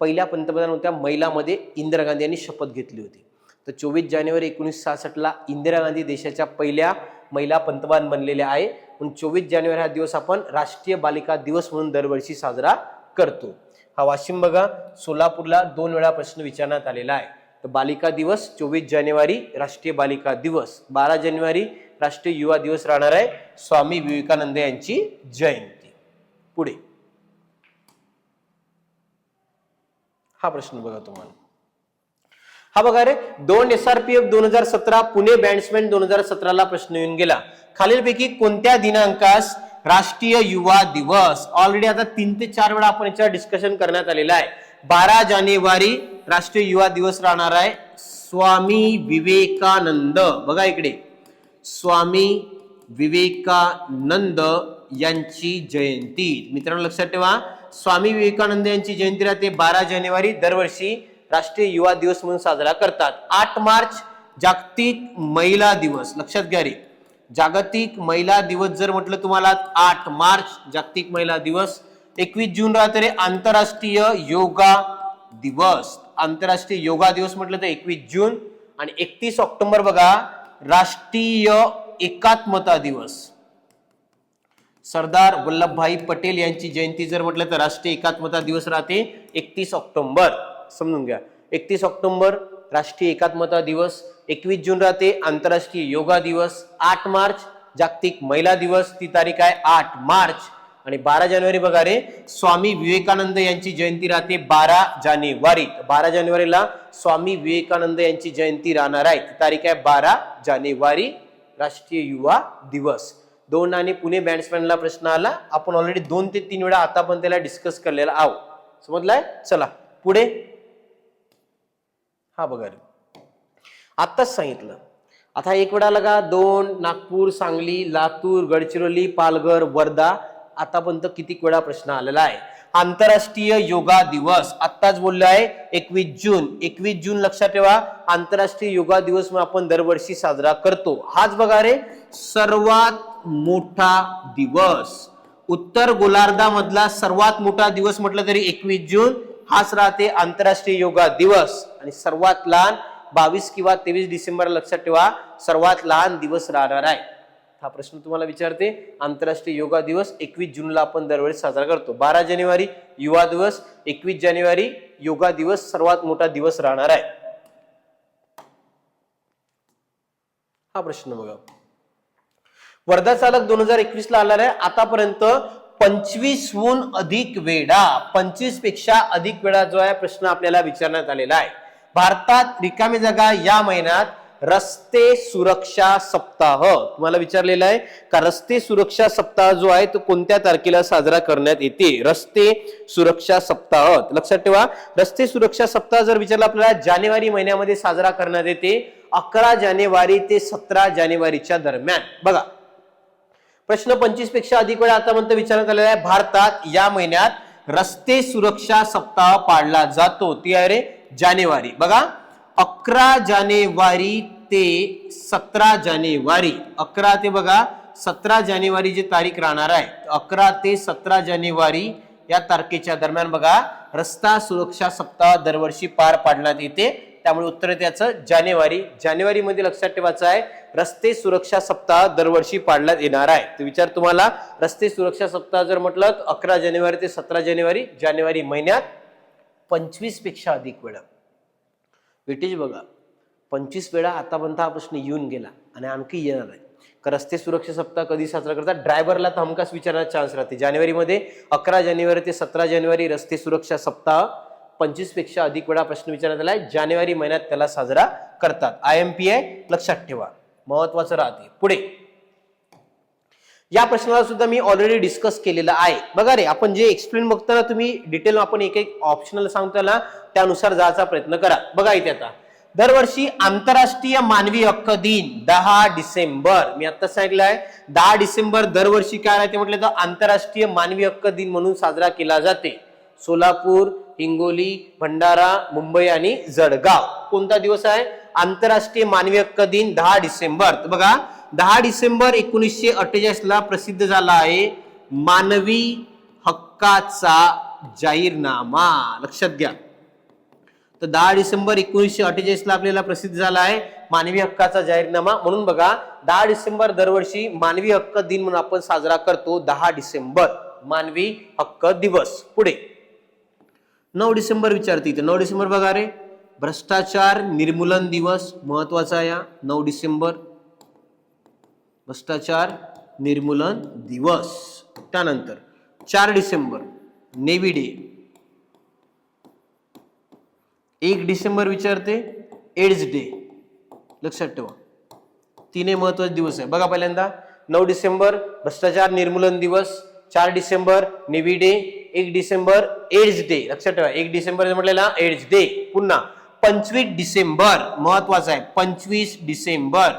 पहिल्या पंतप्रधान होत्या महिलामध्ये इंदिरा गांधी यांनी शपथ घेतली होती. तर 24 जानेवारी 1966 इंदिरा गांधी देशाच्या पहिल्या महिला पंतप्रधान बनलेल्या आहे. म्हणून 24 जानेवारी हा दिवस आपण राष्ट्रीय बालिका दिवस म्हणून दरवर्षी साजरा करतो. हा वाशिम बघा, सोलापूरला 2 वेळा प्रश्न विचारण्यात आलेला आहे. तर बालिका दिवस 24 जानेवारी राष्ट्रीय बालिका दिवस, 12 जानेवारी राष्ट्रीय युवा दिवस राहणार आहे, स्वामी विवेकानंद यांची जयंती. पुढे हा प्रश्न बघा तुम्हाला, हा बघा रे, 2 SRPF 2017 पुणे बॅट्समॅन 2017 प्रश्न येऊन गेला. खालीलपैकी कोणत्या दिनांकास राष्ट्रीय युवा दिवस? ऑलरेडी आता 3 ते 4 वेळा आपण याच्यावर डिस्कशन करण्यात आलेलं आहे. 12 जानेवारी राष्ट्रीय युवा दिवस राहणार आहे स्वामी विवेकानंद. बघा इकडे, स्वामी विवेकानंद यांची जयंती. मित्रांनो लक्षात ठेवा, स्वामी विवेकानंद यांची जयंती राहते 12 जानेवारी, दरवर्षी राष्ट्रीय युवा दिवस म्हणून साजरा करतात. 8 मार्च जागतिक महिला दिवस. लक्षात घ्या रे, जागतिक महिला दिवस जर म्हटलं तुम्हाला 8 मार्च जागतिक महिला दिवस. 21 जून राहते रे आंतरराष्ट्रीय योगा दिवस. आंतरराष्ट्रीय योगा दिवस म्हटलं तर 21 जून. आणि 31 ऑक्टोबर बघा राष्ट्रीय एकात्मता दिवस. सरदार वल्लभभाई पटेल यांची जयंती जर म्हटलं तर राष्ट्रीय एकात्मता दिवस राहते 31 ऑक्टोबर. समजून घ्या, 31 ऑक्टोबर राष्ट्रीय एकात्मता दिवस. 21 जून राहते आंतरराष्ट्रीय योगा दिवस. 8 मार्च जागतिक महिला दिवस, ती तारीख आहे 8 मार्च. आणि 12 जानेवारी बघा रे, स्वामी विवेकानंद यांची जयंती राहते 12 जानेवारी. 12 जानेवारीला स्वामी विवेकानंद यांची जयंती राहणार आहे, ती तारीख आहे 12 जानेवारी राष्ट्रीय युवा दिवस. 2 आणि पुणे बॅट्समॅनला प्रश्न आला, आपण ऑलरेडी 2 ते 3 वेळा आता पण त्याला डिस्कस करलेला आहोत. समजलाय? चला पुढे, हा बघा रे, आत्ताच सांगितलं. आता 1 वेळा लगा 2, नागपूर, सांगली, लातूर, गडचिरोली, पालघर, वर्धा. आतापर्यंत किती वेळा प्रश्न आलेला आहे. आंतरराष्ट्रीय योगा दिवस आत्ताच बोललो आहे 21 जून. 21 जून लक्षात ठेवा, आंतरराष्ट्रीय योगा दिवस आपण दरवर्षी साजरा करतो. हाच बघा रे सर्वात मोठा दिवस, उत्तर गोलार्धामधला सर्वात मोठा दिवस म्हटलं तरी 21 जून हाच राहते आंतरराष्ट्रीय योगा दिवस. आणि सर्वात लहान 22 किंवा 23 डिसेंबर लक्षात ठेवा, सर्वात लहान दिवस राहणार आहे. हा प्रश्न तुम्हाला विचारते, आंतरराष्ट्रीय योगा दिवस 21 जूनला आपण दरवेळेस साजरा करतो. 12 जानेवारी युवा दिवस, 21 जानेवारी योगा दिवस सर्वात मोठा दिवस राहणार आहे. हा प्रश्न बघा, वर्धा चालक 2021 ला आला आहे. आतापर्यंत 25हून अधिक वेळा, 25 पेक्षा अधिक वेळा जो आहे प्रश्न आपल्याला विचारण्यात आलेला आहे. भारतात रिकामी जागा या महिन्यात रस्ते सुरक्षा सप्ताह तुम्हाला विचारलेला आहे का? रस्ते सुरक्षा सप्ताह जो आहे तो कोणत्या तारखेला साजरा करण्यात येते? रस्ते सुरक्षा सप्ताह लक्षात ठेवा. रस्ते सुरक्षा सप्ताह जर विचारला आपल्याला जानेवारी महिन्यामध्ये साजरा करण्यात येते 11 जानेवारी ते 17 जानेवारीच्या दरम्यान. बघा प्रश्न 25 पेक्षा अधिक वेळा आतापर्यंत विचारण्यात आलेला आहे. भारतात या महिन्यात रस्ते सुरक्षा सप्ताह पाळला जातो, ती आहे रे जानेवारी. बघा 11 जानेवारी ते 17 जानेवारी, 11 ते बघा 17 जानेवारी जी तारीख राहणार आहे, 11 ते 17 जानेवारी या तारखेच्या दरम्यान बघा रस्ता सुरक्षा सप्ताह दरवर्षी पार पाडण्यात येते. त्यामुळे उत्तर त्याचं जानेवारी मध्ये लक्षात ठेवायचं आहे रस्ते सुरक्षा सप्ताह दरवर्षी पाडण्यात येणार आहे. तो विचार तुम्हाला रस्ते सुरक्षा सप्ताह जर म्हटलं 11 जानेवारी ते 17 जानेवारी महिन्यात 25 पेक्षा अधिक वेळा वेटेज बघा 25 वेळा आतापर्यंत हा प्रश्न येऊन गेला आणि आणखी येणार आहे. रस्ते सुरक्षा सप्ताह कधी साजरा करतात ड्रायव्हरला तर हमखास विचारण्याचा चान्स राहते. जानेवारीमध्ये 11 जानेवारी ते 17 जानेवारी रस्ते सुरक्षा सप्ताह 25 पेक्षा अधिक वेळा प्रश्न विचारण्यात आलाय. जानेवारी महिन्यात त्याला साजरा करतात. IMPI लक्षात ठेवा महत्वाचं राहते. पुढे या प्रश्नाला सुद्धा मी ऑलरेडी डिस्कस केलेला आहे. बघा रे आपण जे एक्सप्लेन बघताना तुम्ही डिटेल आपण एक एक ऑप्शनल सांगतो ना त्यानुसार जायचा प्रयत्न करा. बघा इथे आता दरवर्षी आंतरराष्ट्रीय मानवी हक्क दिन 10 डिसेंबर मी आता सांगितलंय 10 डिसेंबर दरवर्षी काय आहे ते म्हटलं तर आंतरराष्ट्रीय मानवी हक्क दिन म्हणून साजरा केला जाते. सोलापूर, हिंगोली, भंडारा, मुंबई आणि जळगाव. कोणता दिवस आहे? आंतरराष्ट्रीय मानवी हक्क दिन 10 डिसेंबर. तर बघा 10 डिसेंबर 1948 ला प्रसिद्ध झाला आहे मानवी हक्काचा जाहीरनामा. लक्षात घ्या. तर 10 डिसेंबर 1948 ला आपल्याला प्रसिद्ध झाला आहे मानवी हक्काचा जाहीरनामा. म्हणून बघा 10 डिसेंबर दरवर्षी मानवी हक्क दिन म्हणून आपण साजरा करतो. 10 डिसेंबर मानवी हक्क दिवस. पुढे 9 डिसेंबर विचारते. 9 डिसेंबर बघा रे भ्रष्टाचार निर्मूलन दिवस महत्वाचा आहे. 9 डिसेंबर भ्रष्टाचार निर्मूलन दिवस. त्यानंतर 4 डिसेंबर नेव्ही डे. 1 डिसेंबर विचारते एड्स डे. लक्षात ठेवा तीन महत्वाचे दिवस आहे. बघा पहिल्यांदा 9 डिसेंबर भ्रष्टाचार निर्मूलन दिवस, 4 डिसेंबर नेव्ही डे, 1 डिसेंबर एड्स डे. लक्षात ठेवा 1 डिसेंबर म्हटलेला एड्स डे. पुन्हा 25 डिसेंबर महत्वाचा आहे. 25 डिसेंबर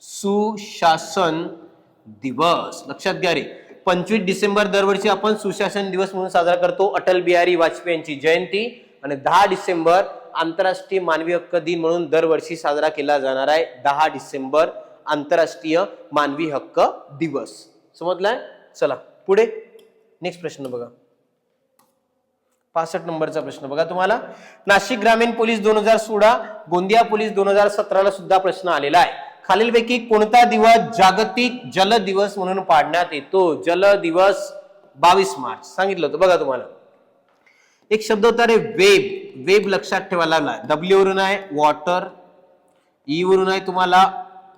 सुशासन दिवस. लक्षात घ्या रे 25 डिसेंबर दरवर्षी आपण सुशासन दिवस म्हणून साजरा करतो. अटल बिहारी वाजपेयी यांची जयंती. आणि 10 डिसेंबर आंतरराष्ट्रीय मानवी हक्क दिन म्हणून दरवर्षी साजरा केला जाणार आहे. 10 डिसेंबर आंतरराष्ट्रीय मानवी हक्क दिवस. समजलाय? चला पुढे नेक्स्ट प्रश्न बघा. 65 नंबरचा प्रश्न बघा तुम्हाला. नाशिक ग्रामीण पोलीस 2016, गोंदिया पोलीस 2017 ला सुद्धा प्रश्न आलेला आहे. खालीलपैकी कोणता दिवस जागतिक जल दिवस म्हणून पाडण्यात येतो? जल दिवस 22 मार्च सांगितलं होतं. बघा तुम्हाला एक शब्द होता रे वेब. वेब लक्षात ठेवायला लागला. W वरून आहे वॉटर, E वरून आहे तुम्हाला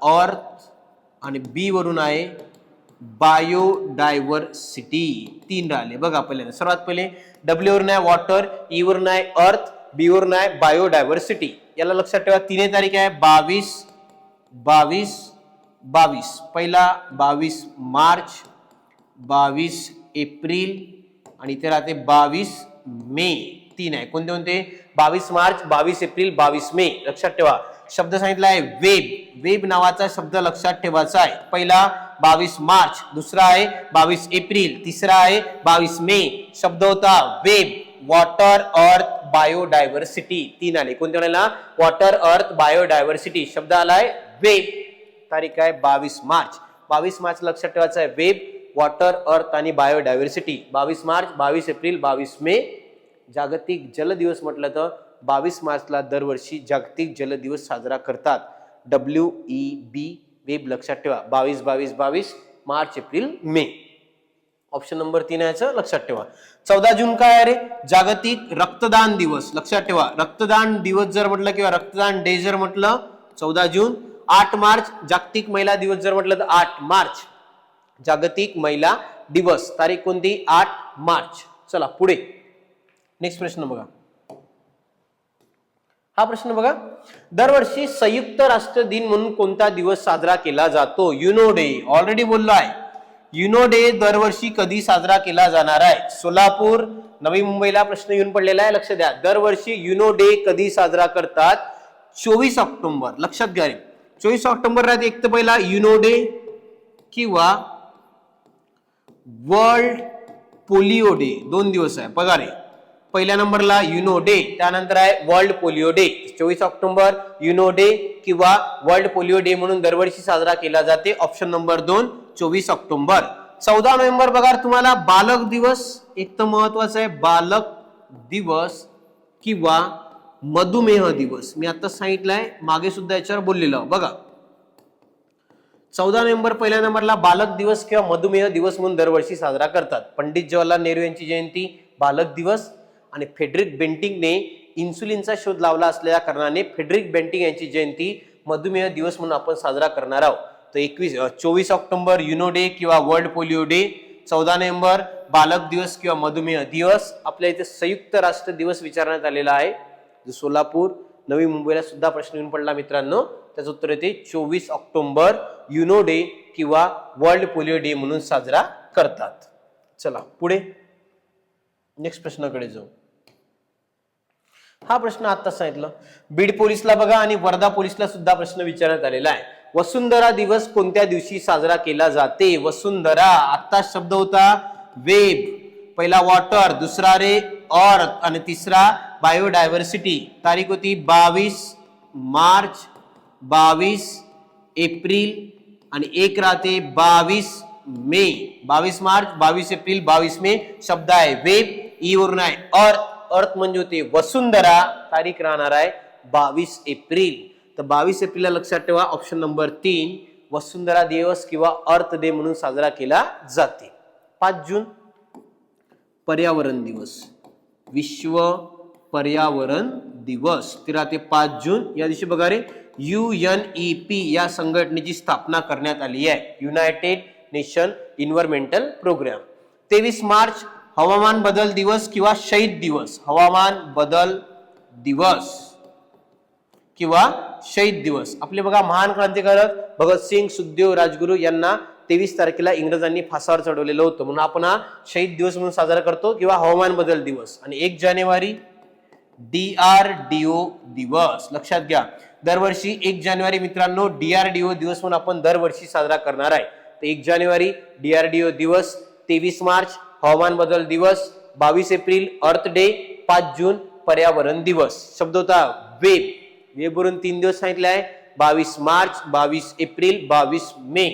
अर्थ आणि B वरून आहे बायोडायव्हर्सिटी. 3 राहिले बघा. पहिले सर्वात पहिले W वरून आहे वॉटर, E वरून आहे अर्थ, B वरून आहे बायोडायव्हर्सिटी. याला लक्षात ठेवा 3 तारीख आहे 22 पहिला 22 मार्च, 22 एप्रिल आणि इथे राहते 22 मे. 3 आहे. कोणते कोणते? 22 मार्च, 22 एप्रिल, 22 मे. लक्षात ठेवा. शब्द सांगितला आहे वेब. वेब नावाचा शब्द लक्षात ठेवायचा आहे. पहिला 22 मार्च, दुसरा आहे 22 एप्रिल, तिसरा आहे 22 मे. शब्द होता वेब. वॉटर, अर्थ, बायोडायव्हर्सिटी. 3 आले. कोणते आलेला? वॉटर, अर्थ, बायोडायव्हर्सिटी. शब्द आलाय वेब. तारीख आहे 22 मार्च. 22 मार्च लक्षात ठेवायचा आहे वेब, वॉटर, अर्थ आणि बायोडायव्हर्सिटी. 22 मार्च, 22 एप्रिल, 22 मे. जागतिक जल दिवस म्हटलं तर 22 मार्चला दरवर्षी जागतिक जल दिवस साजरा करतात. WEB वेब लक्षात ठेवा. 22 मार्च, एप्रिल, मे. ऑप्शन नंबर 3 याचं लक्षात ठेवा. 14 जून काय आहे रे? जागतिक रक्तदान दिवस. लक्षात ठेवा रक्तदान दिवस जर म्हटलं किंवा रक्तदान डे जर म्हटलं 14 जून. 8 मार्च जागतिक महिला दिवस जर म्हटलं तर 8 मार्च जागतिक महिला दिवस. तारीख कोणती? 8 मार्च. चला पुढे नेक्स्ट प्रश्न बघा. हा प्रश्न बघा. दरवर्षी संयुक्त राष्ट्र दिन म्हणून कोणता दिवस साजरा केला जातो? Uno day. ऑलरेडी बोललो आहे. युनो डे दरवर्षी कधी साजरा केला जाणार आहे? सोलापूर, नवी मुंबईला प्रश्न येऊन पडलेला आहे. लक्ष द्या. दरवर्षी युनो डे कधी साजरा करतात? 24 ऑक्टोबर. लक्षात घ्या. 24 ऑक्टोबर राहते. एक तर पहिला युनो डे किंवा वर्ल्ड पोलिओ डे. 2 दिवस आहे. बघा रे पहिल्या नंबरला युनो डे, त्यानंतर आहे वर्ल्ड पोलिओ डे. 24 ऑक्टोबर युनो डे किंवा वर्ल्ड पोलिओ डे म्हणून दरवर्षी साजरा केला जाते. Option number 2 24 October. 14 नोव्हेंबर बघा तुम्हाला बालक दिवस एक तर महत्वाचा आहे बालक दिवस किंवा मधुमेह दिवस. मी आता सांगितलंय, मागे सुद्धा याच्यावर बोललेलो बघा. 14 नोव्हेंबर पहिल्या नंबरला बालक दिवस किंवा मधुमेह दिवस म्हणून दरवर्षी साजरा करतात. पंडित जवाहरलाल नेहरू यांची जयंती बालक दिवस, आणि फेडरिक बेंटिंगने इन्सुलिनचा शोध लावला असलेल्या कारणाने फेडरिक बेंटिंग यांची जयंती मधुमेह दिवस म्हणून आपण साजरा करणार आहोत. तर 24 ऑक्टोबर युनो डे किंवा वर्ल्ड पोलिओ डे, 14 नोव्हेंबर बालक दिवस किंवा मधुमेह दिवस. आपल्या इथे संयुक्त राष्ट्र दिवस विचारण्यात आलेला आहे. सोलापूर, नवी मुंबईला सुद्धा प्रश्न येऊन पडला मित्रांनो. त्याचं उत्तर येते 24 ऑक्टोबर युनो डे किंवा वर्ल्ड पोलिओ डे म्हणून साजरा करतात. चला पुढे नेक्स्ट प्रश्नाकडे जाऊ. हा प्रश्न आता सांगितलं. बीड पोलीसला बघा आणि वर्धा पोलीसला सुद्धा प्रश्न विचारण्यात आलेला आहे. वसुंधरा दिवस कोणत्या दिवशी साजरा केला जाते? वसुंधरा, आता शब्द होता वेब, पहिला वॉटर, दुसरा रे अर्थ आणि तिसरा बायोडायव्हर्सिटी. तारीख होती 22 मार्च, 22 एप्रिल आणि एक राहते 22 मे. 22 मार्च, 22 एप्रिल, 22 मे. शब्द आहे वेब, ई वरून आहे अर्थ, अर्थ म्हणजे होते वसुंधरा. तारीख राहणार आहे 22 एप्रिल. तर 22 एप्रिलला लक्षात ठेवा, ऑप्शन नंबर 3 वसुंधरा दिवस किंवा अर्थ डे म्हणून साजरा केला जाते. 5 जून पर्यावरण दिवस, विश्व पर्यावरण दिवस. 13 ते 5 जून या दिवशी बघा रे UNEP या संघटनेची स्थापना करण्यात आली आहे, युनायटेड नेशन इन्व्हायरमेंटल प्रोग्राम. 23 मार्च हवामान बदल दिवस किंवा शहीद दिवस, हवामान बदल दिवस किंवा शहीद दिवस. आपले बघा महान क्रांतिकारक भगतसिंग, सुखदेव, राजगुरू यांना 23 तारखेला इंग्रजांनी फासावर चढवलेलं होतं, म्हणून आपण हा शहीद दिवस म्हणून साजरा करतो किंवा हवामान बदल दिवस. आणि 1 जानेवारी DRDO दिवस. लक्षात घ्या, दरवर्षी 1 जानेवारी मित्रांनो DRDO दिवस म्हणून आपण दरवर्षी साजरा करणार आहे. तर 1 जानेवारी DRDO दिवस, 23 मार्च हवामान बदल दिवस, 22 एप्रिल अर्थ डे, 5 जून पर्यावरण दिवस. शब्द होता वेब, वेब वरून 3 दिवस सांगितले आहे, 22 मार्च, 22 एप्रिल, 22 मे.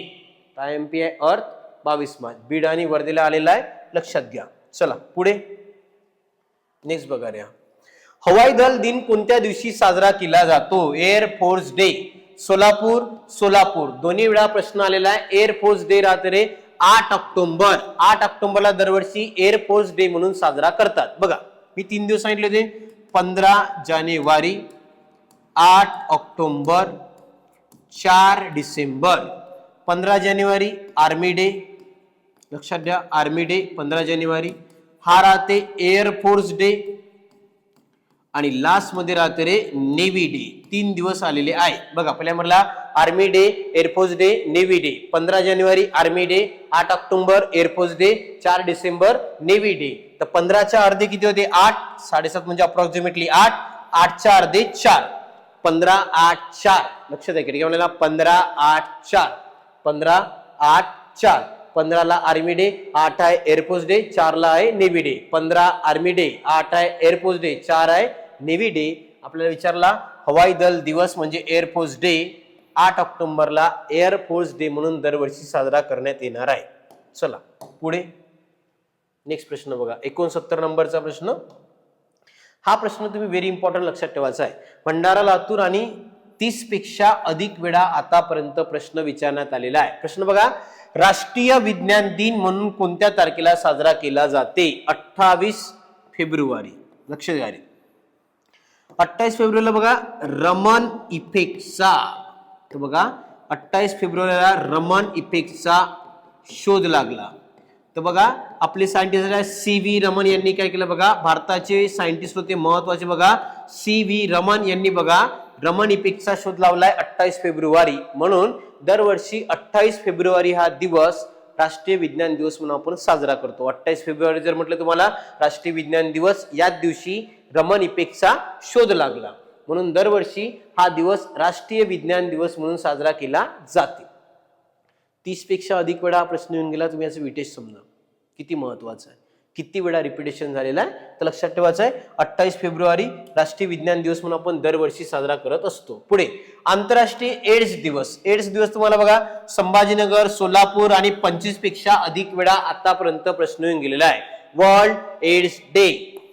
MP आहे अर्थ, 22 मार्च. बीड आणि वर्धेला आलेला आहे, लक्षात घ्या. चला पुढे नेक्स्ट बघा या. हवाई दल दिन कोणत्या दिवशी साजरा केला जातो? Air force day. Solapur, Solapur दोन्ही वेळा प्रश्न आलेला आहे. एअर फोर्स डे राहते रे 8 ऑक्टोबर. 8 ऑक्टोबरला दरवर्षी एअर फोर्स डे म्हणून साजरा करतात. बघा मी 3 दिवस सांगितले होते, 15 जानेवारी, 8 ऑक्टोबर, 4 डिसेंबर. 15 जानेवारी आर्मी डे, लक्षात घ्या आर्मी डे 15 जानेवारी. हा राहते एअर फोर्स डे आणि लास्ट मध्ये राहते रे नेव्ही डे. 3 दिवस आलेले आहे. बघा पहिल्या म्हणला army day, air force day, navy day. 15 जानेवारी army day, 8 October air force day, 4 December navy day. तर 15च्या अर्धे किती होते? 8, 7.5 म्हणजे अप्रॉक्सिमेटली 8. 8च्या अर्धे 4, 15, 8, 4. लक्षात आहे की आपल्याला 15, 8, 4, 15, 8, 4. 15ला आर्मी डे, 8 आहे एअरफोर्स डे, 4ला आहे नेव्ही डे. 15 आर्मी डे, 8 आहे एअरफोर्स डे, 4 आहे नेव्ही डे. आपल्याला विचारला हवाई दल दिवस म्हणजे एअरफोर्स डे. 8 ऑक्टोबरला एअरफोर्स डे म्हणून दरवर्षी साजरा करण्यात येणार आहे. चला पुढे नेक्स्ट प्रश्न बघा, 69 नंबरचा प्रश्न. हा प्रश्न तुम्ही व्हेरी इम्पॉर्टंट लक्षात ठेवायचा आहे. भंडारा, लातूर आणि 30 पेक्षा अधिक वेळा आतापर्यंत प्रश्न विचारण्यात आलेला आहे. प्रश्न बघा, राष्ट्रीय विज्ञान दिन म्हणून कोणत्या तारखेला साजरा केला जाते? 28 फेब्रुवारी. लक्ष द्या, 28 फेब्रुवारीला बघा रमन इफेक्टचा. तर बघा 28 फेब्रुवारीला रमन इफेक्टचा शोध लागला. तर बघा आपले सायंटिस्ट CV रमन यांनी काय केलं बघा, भारताचे सायंटिस्ट होते महत्वाचे बघा, CV रमन यांनी बघा रमन इफेक्टचा शोध लावलाय 28 फेब्रुवारी. म्हणून दरवर्षी 28 फेब्रुवारी हा दिवस राष्ट्रीय विज्ञान दिवस म्हणून आपण साजरा करतो. 28 फेब्रुवारी जर म्हटलं तुम्हाला राष्ट्रीय विज्ञान दिवस, याच दिवशी रमन इफेक्टचा शोध लागला, म्हणून दरवर्षी हा दिवस राष्ट्रीय विज्ञान दिवस म्हणून साजरा केला जाते. 30 पेक्षा अधिक वेळा प्रश्न येऊन गेला, तुम्ही याचं विटेज समजा किती महत्वाचं आहे, किती वेळा रिपिटेशन झालेला आहे. तर लक्षात ठेवायचं आहे 28 फेब्रुवारी राष्ट्रीय विज्ञान दिवस म्हणून आपण दरवर्षी साजरा करत असतो. पुढे आंतरराष्ट्रीय एड्स दिवस. एड्स दिवस तुम्हाला बघा संभाजीनगर, सोलापूर आणि 25 पेक्षा अधिक वेळा आतापर्यंत प्रश्न येऊन गेलेला आहे. वर्ल्ड एड्स डे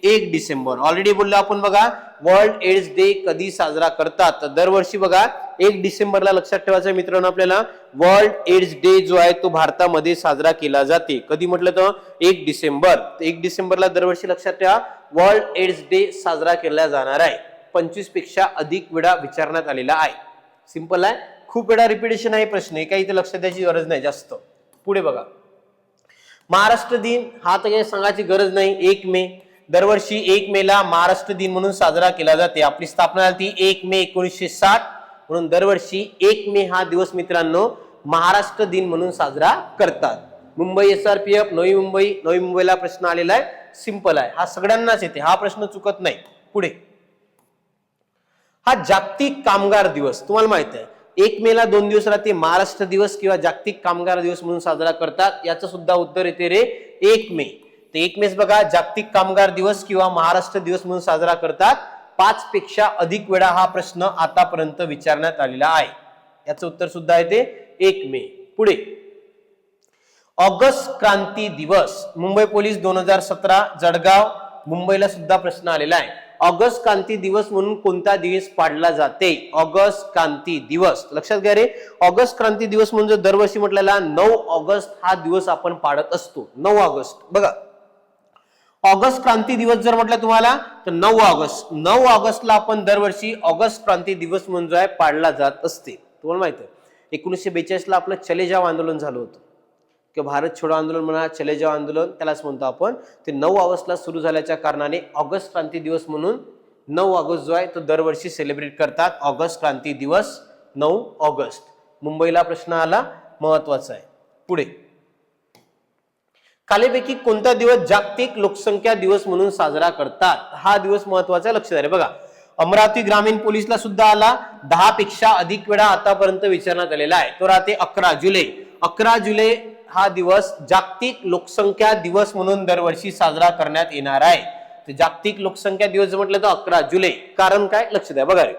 1 डिसेंबर. ऑलरेडी बोललो आपण बघा वर्ल्ड एड्स डे कधी साजरा करतात, तर दरवर्षी बघा 1 डिसेंबरला लक्षात ठेवायचं मित्रांनो आपल्याला वर्ल्ड एड्स डे जो आहे तो भारतामध्ये साजरा केला जाते. कधी म्हटलं तर 1 डिसेंबर. 1 डिसेंबरला दरवर्षी लक्षात ठेवा वर्ल्ड एड्स डे साजरा केला जाणार आहे. 25 पेक्षा अधिक वेळा विचारण्यात आलेला आहे. सिंपल आहे, खूप वेळा रिपिटेशन आहे प्रश्न, काही इथे लक्षात द्यायची गरज नाही जास्त. पुढे बघा महाराष्ट्र दिन, हा तर काही सांगायची गरज नाही. 1 मे, दरवर्षी 1 मेला महाराष्ट्र दिन म्हणून साजरा केला जाते. आपली स्थापना झाली 1 मे 1960, म्हणून दरवर्षी 1 मे हा दिवस मित्रांनो महाराष्ट्र दिन म्हणून साजरा करतात. मुंबई SRPF, नवी मुंबईला प्रश्न आलेला आहे. सिंपल आहे, हा सगळ्यांनाच येते, हा प्रश्न चुकत नाही. पुढे हा जागतिक कामगार दिवस, तुम्हाला माहित आहे 1 मेला 2 दिवस राहते, महाराष्ट्र दिवस किंवा जागतिक कामगार दिवस म्हणून साजरा करतात. याचं सुद्धा उत्तर येते रे 1 मे. ते 1 मे बघा जागतिक कामगार दिवस किंवा महाराष्ट्र दिवस म्हणून साजरा करतात. 5 पेक्षा अधिक वेळा हा प्रश्न आतापर्यंत विचारण्यात आलेला आहे. याचं उत्तर सुद्धा येते 1 मे. पुढे ऑगस्ट क्रांती दिवस, मुंबई पोलीस 2017 जळगाव मुंबईला सुद्धा प्रश्न आलेला आहे. ऑगस्ट क्रांती दिवस म्हणून कोणता दिवस पाडला जाते? ऑगस्ट क्रांती दिवस. लक्षात घ्या रे, ऑगस्ट क्रांती दिवस म्हणजे दरवर्षी म्हटलेला 9 ऑगस्ट हा दिवस आपण पाडत असतो. 9 ऑगस्ट बघा, ऑगस्ट क्रांती दिवस जर म्हटलं तुम्हाला तर 9 ऑगस्ट. 9 ऑगस्टला आपण दरवर्षी ऑगस्ट क्रांती दिवस म्हणून जो आहे पाडला जात असते. तुम्हाला माहिती आहे 1942 ला आपलं चले जाव आंदोलन झालं होतं, किंवा भारत छोडो आंदोलन म्हणा, चले जाव आंदोलन त्यालाच म्हणतो आपण. ते 9 ऑगस्टला सुरू झाल्याच्या कारणाने ऑगस्ट क्रांती दिवस म्हणून 9 ऑगस्ट जो आहे तो दरवर्षी सेलिब्रेट करतात. ऑगस्ट क्रांती दिवस 9 ऑगस्ट. मुंबईला प्रश्न आला, महत्वाचा आहे. पुढे खालीपैकी कोणता दिवस जागतिक लोकसंख्या दिवस म्हणून साजरा करतात? हा दिवस महत्वाचा आहे, लक्षात आहे. बघा अमरावती ग्रामीण पोलीसला सुद्धा आला, 10 पेक्षा अधिक वेळा आतापर्यंत विचारण्यात आलेला आहे. तो राहते 11 जुलै. 11 जुलै हा दिवस जागतिक लोकसंख्या दिवस म्हणून दरवर्षी साजरा करण्यात येणार आहे. तर जागतिक लोकसंख्या दिवस म्हटलं तर 11 जुलै. कारण काय? लक्ष द्या बघा रे,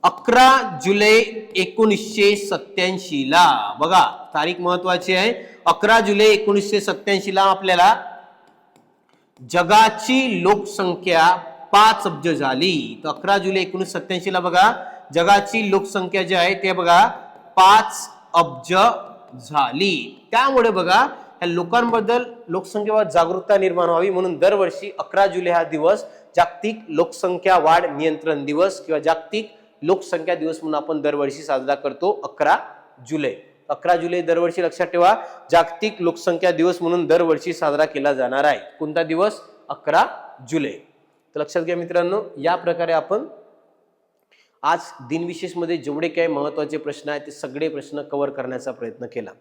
11 जुलै 1987 ला बघा तारीख महत्वाची आहे. 11 जुलै 1987 ला आपल्याला जगाची लोकसंख्या 5 अब्ज झाली. तर 11 जुलै 1987 ला बघा जगाची लोकसंख्या जी आहे ते बघा 5 अब्ज झाली. त्यामुळे बघा या लोकांबद्दल लोकसंख्येवर जागरूकता निर्माण व्हावी म्हणून दरवर्षी 11 जुलै हा दिवस जागतिक लोकसंख्या वाढ नियंत्रण दिवस किंवा जागतिक लोकसंख्या दिवस म्हणून आपण दरवर्षी साजरा करतो. 11 जुलै. 11 जुलै दरवर्षी लक्षात ठेवा जागतिक लोकसंख्या दिवस म्हणून दरवर्षी साजरा केला जाणार आहे. कोणता दिवस? 11 जुलै. तर लक्षात घ्या मित्रांनो, या प्रकारे आपण आज दिनविशेष मध्ये जेवढे काही महत्वाचे प्रश्न आहेत ते सगळे प्रश्न कव्हर करण्याचा प्रयत्न केला.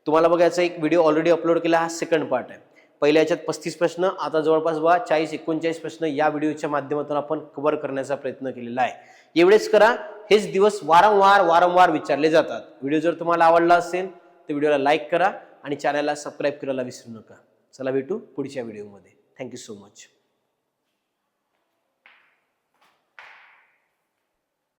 तुम्हाला बघायचा एक व्हिडिओ ऑलरेडी अपलोड केला, हा सेकंड पार्ट आहे. पहिल्या याच्यात 35 प्रश्न, आता जवळपास 40-49 प्रश्न या व्हिडिओच्या माध्यमातून आपण कव्हर करण्याचा प्रयत्न केलेला आहे. एवढेच करा, हेच दिवस वारंवार विचारले जातात. व्हिडिओ जर तुम्हाला आवडला असेल तर व्हिडिओला लाईक करा आणि चॅनलला सबस्क्राईब करायला विसरू नका. चला भेटू पुढच्या व्हिडिओमध्ये. Thank you so much.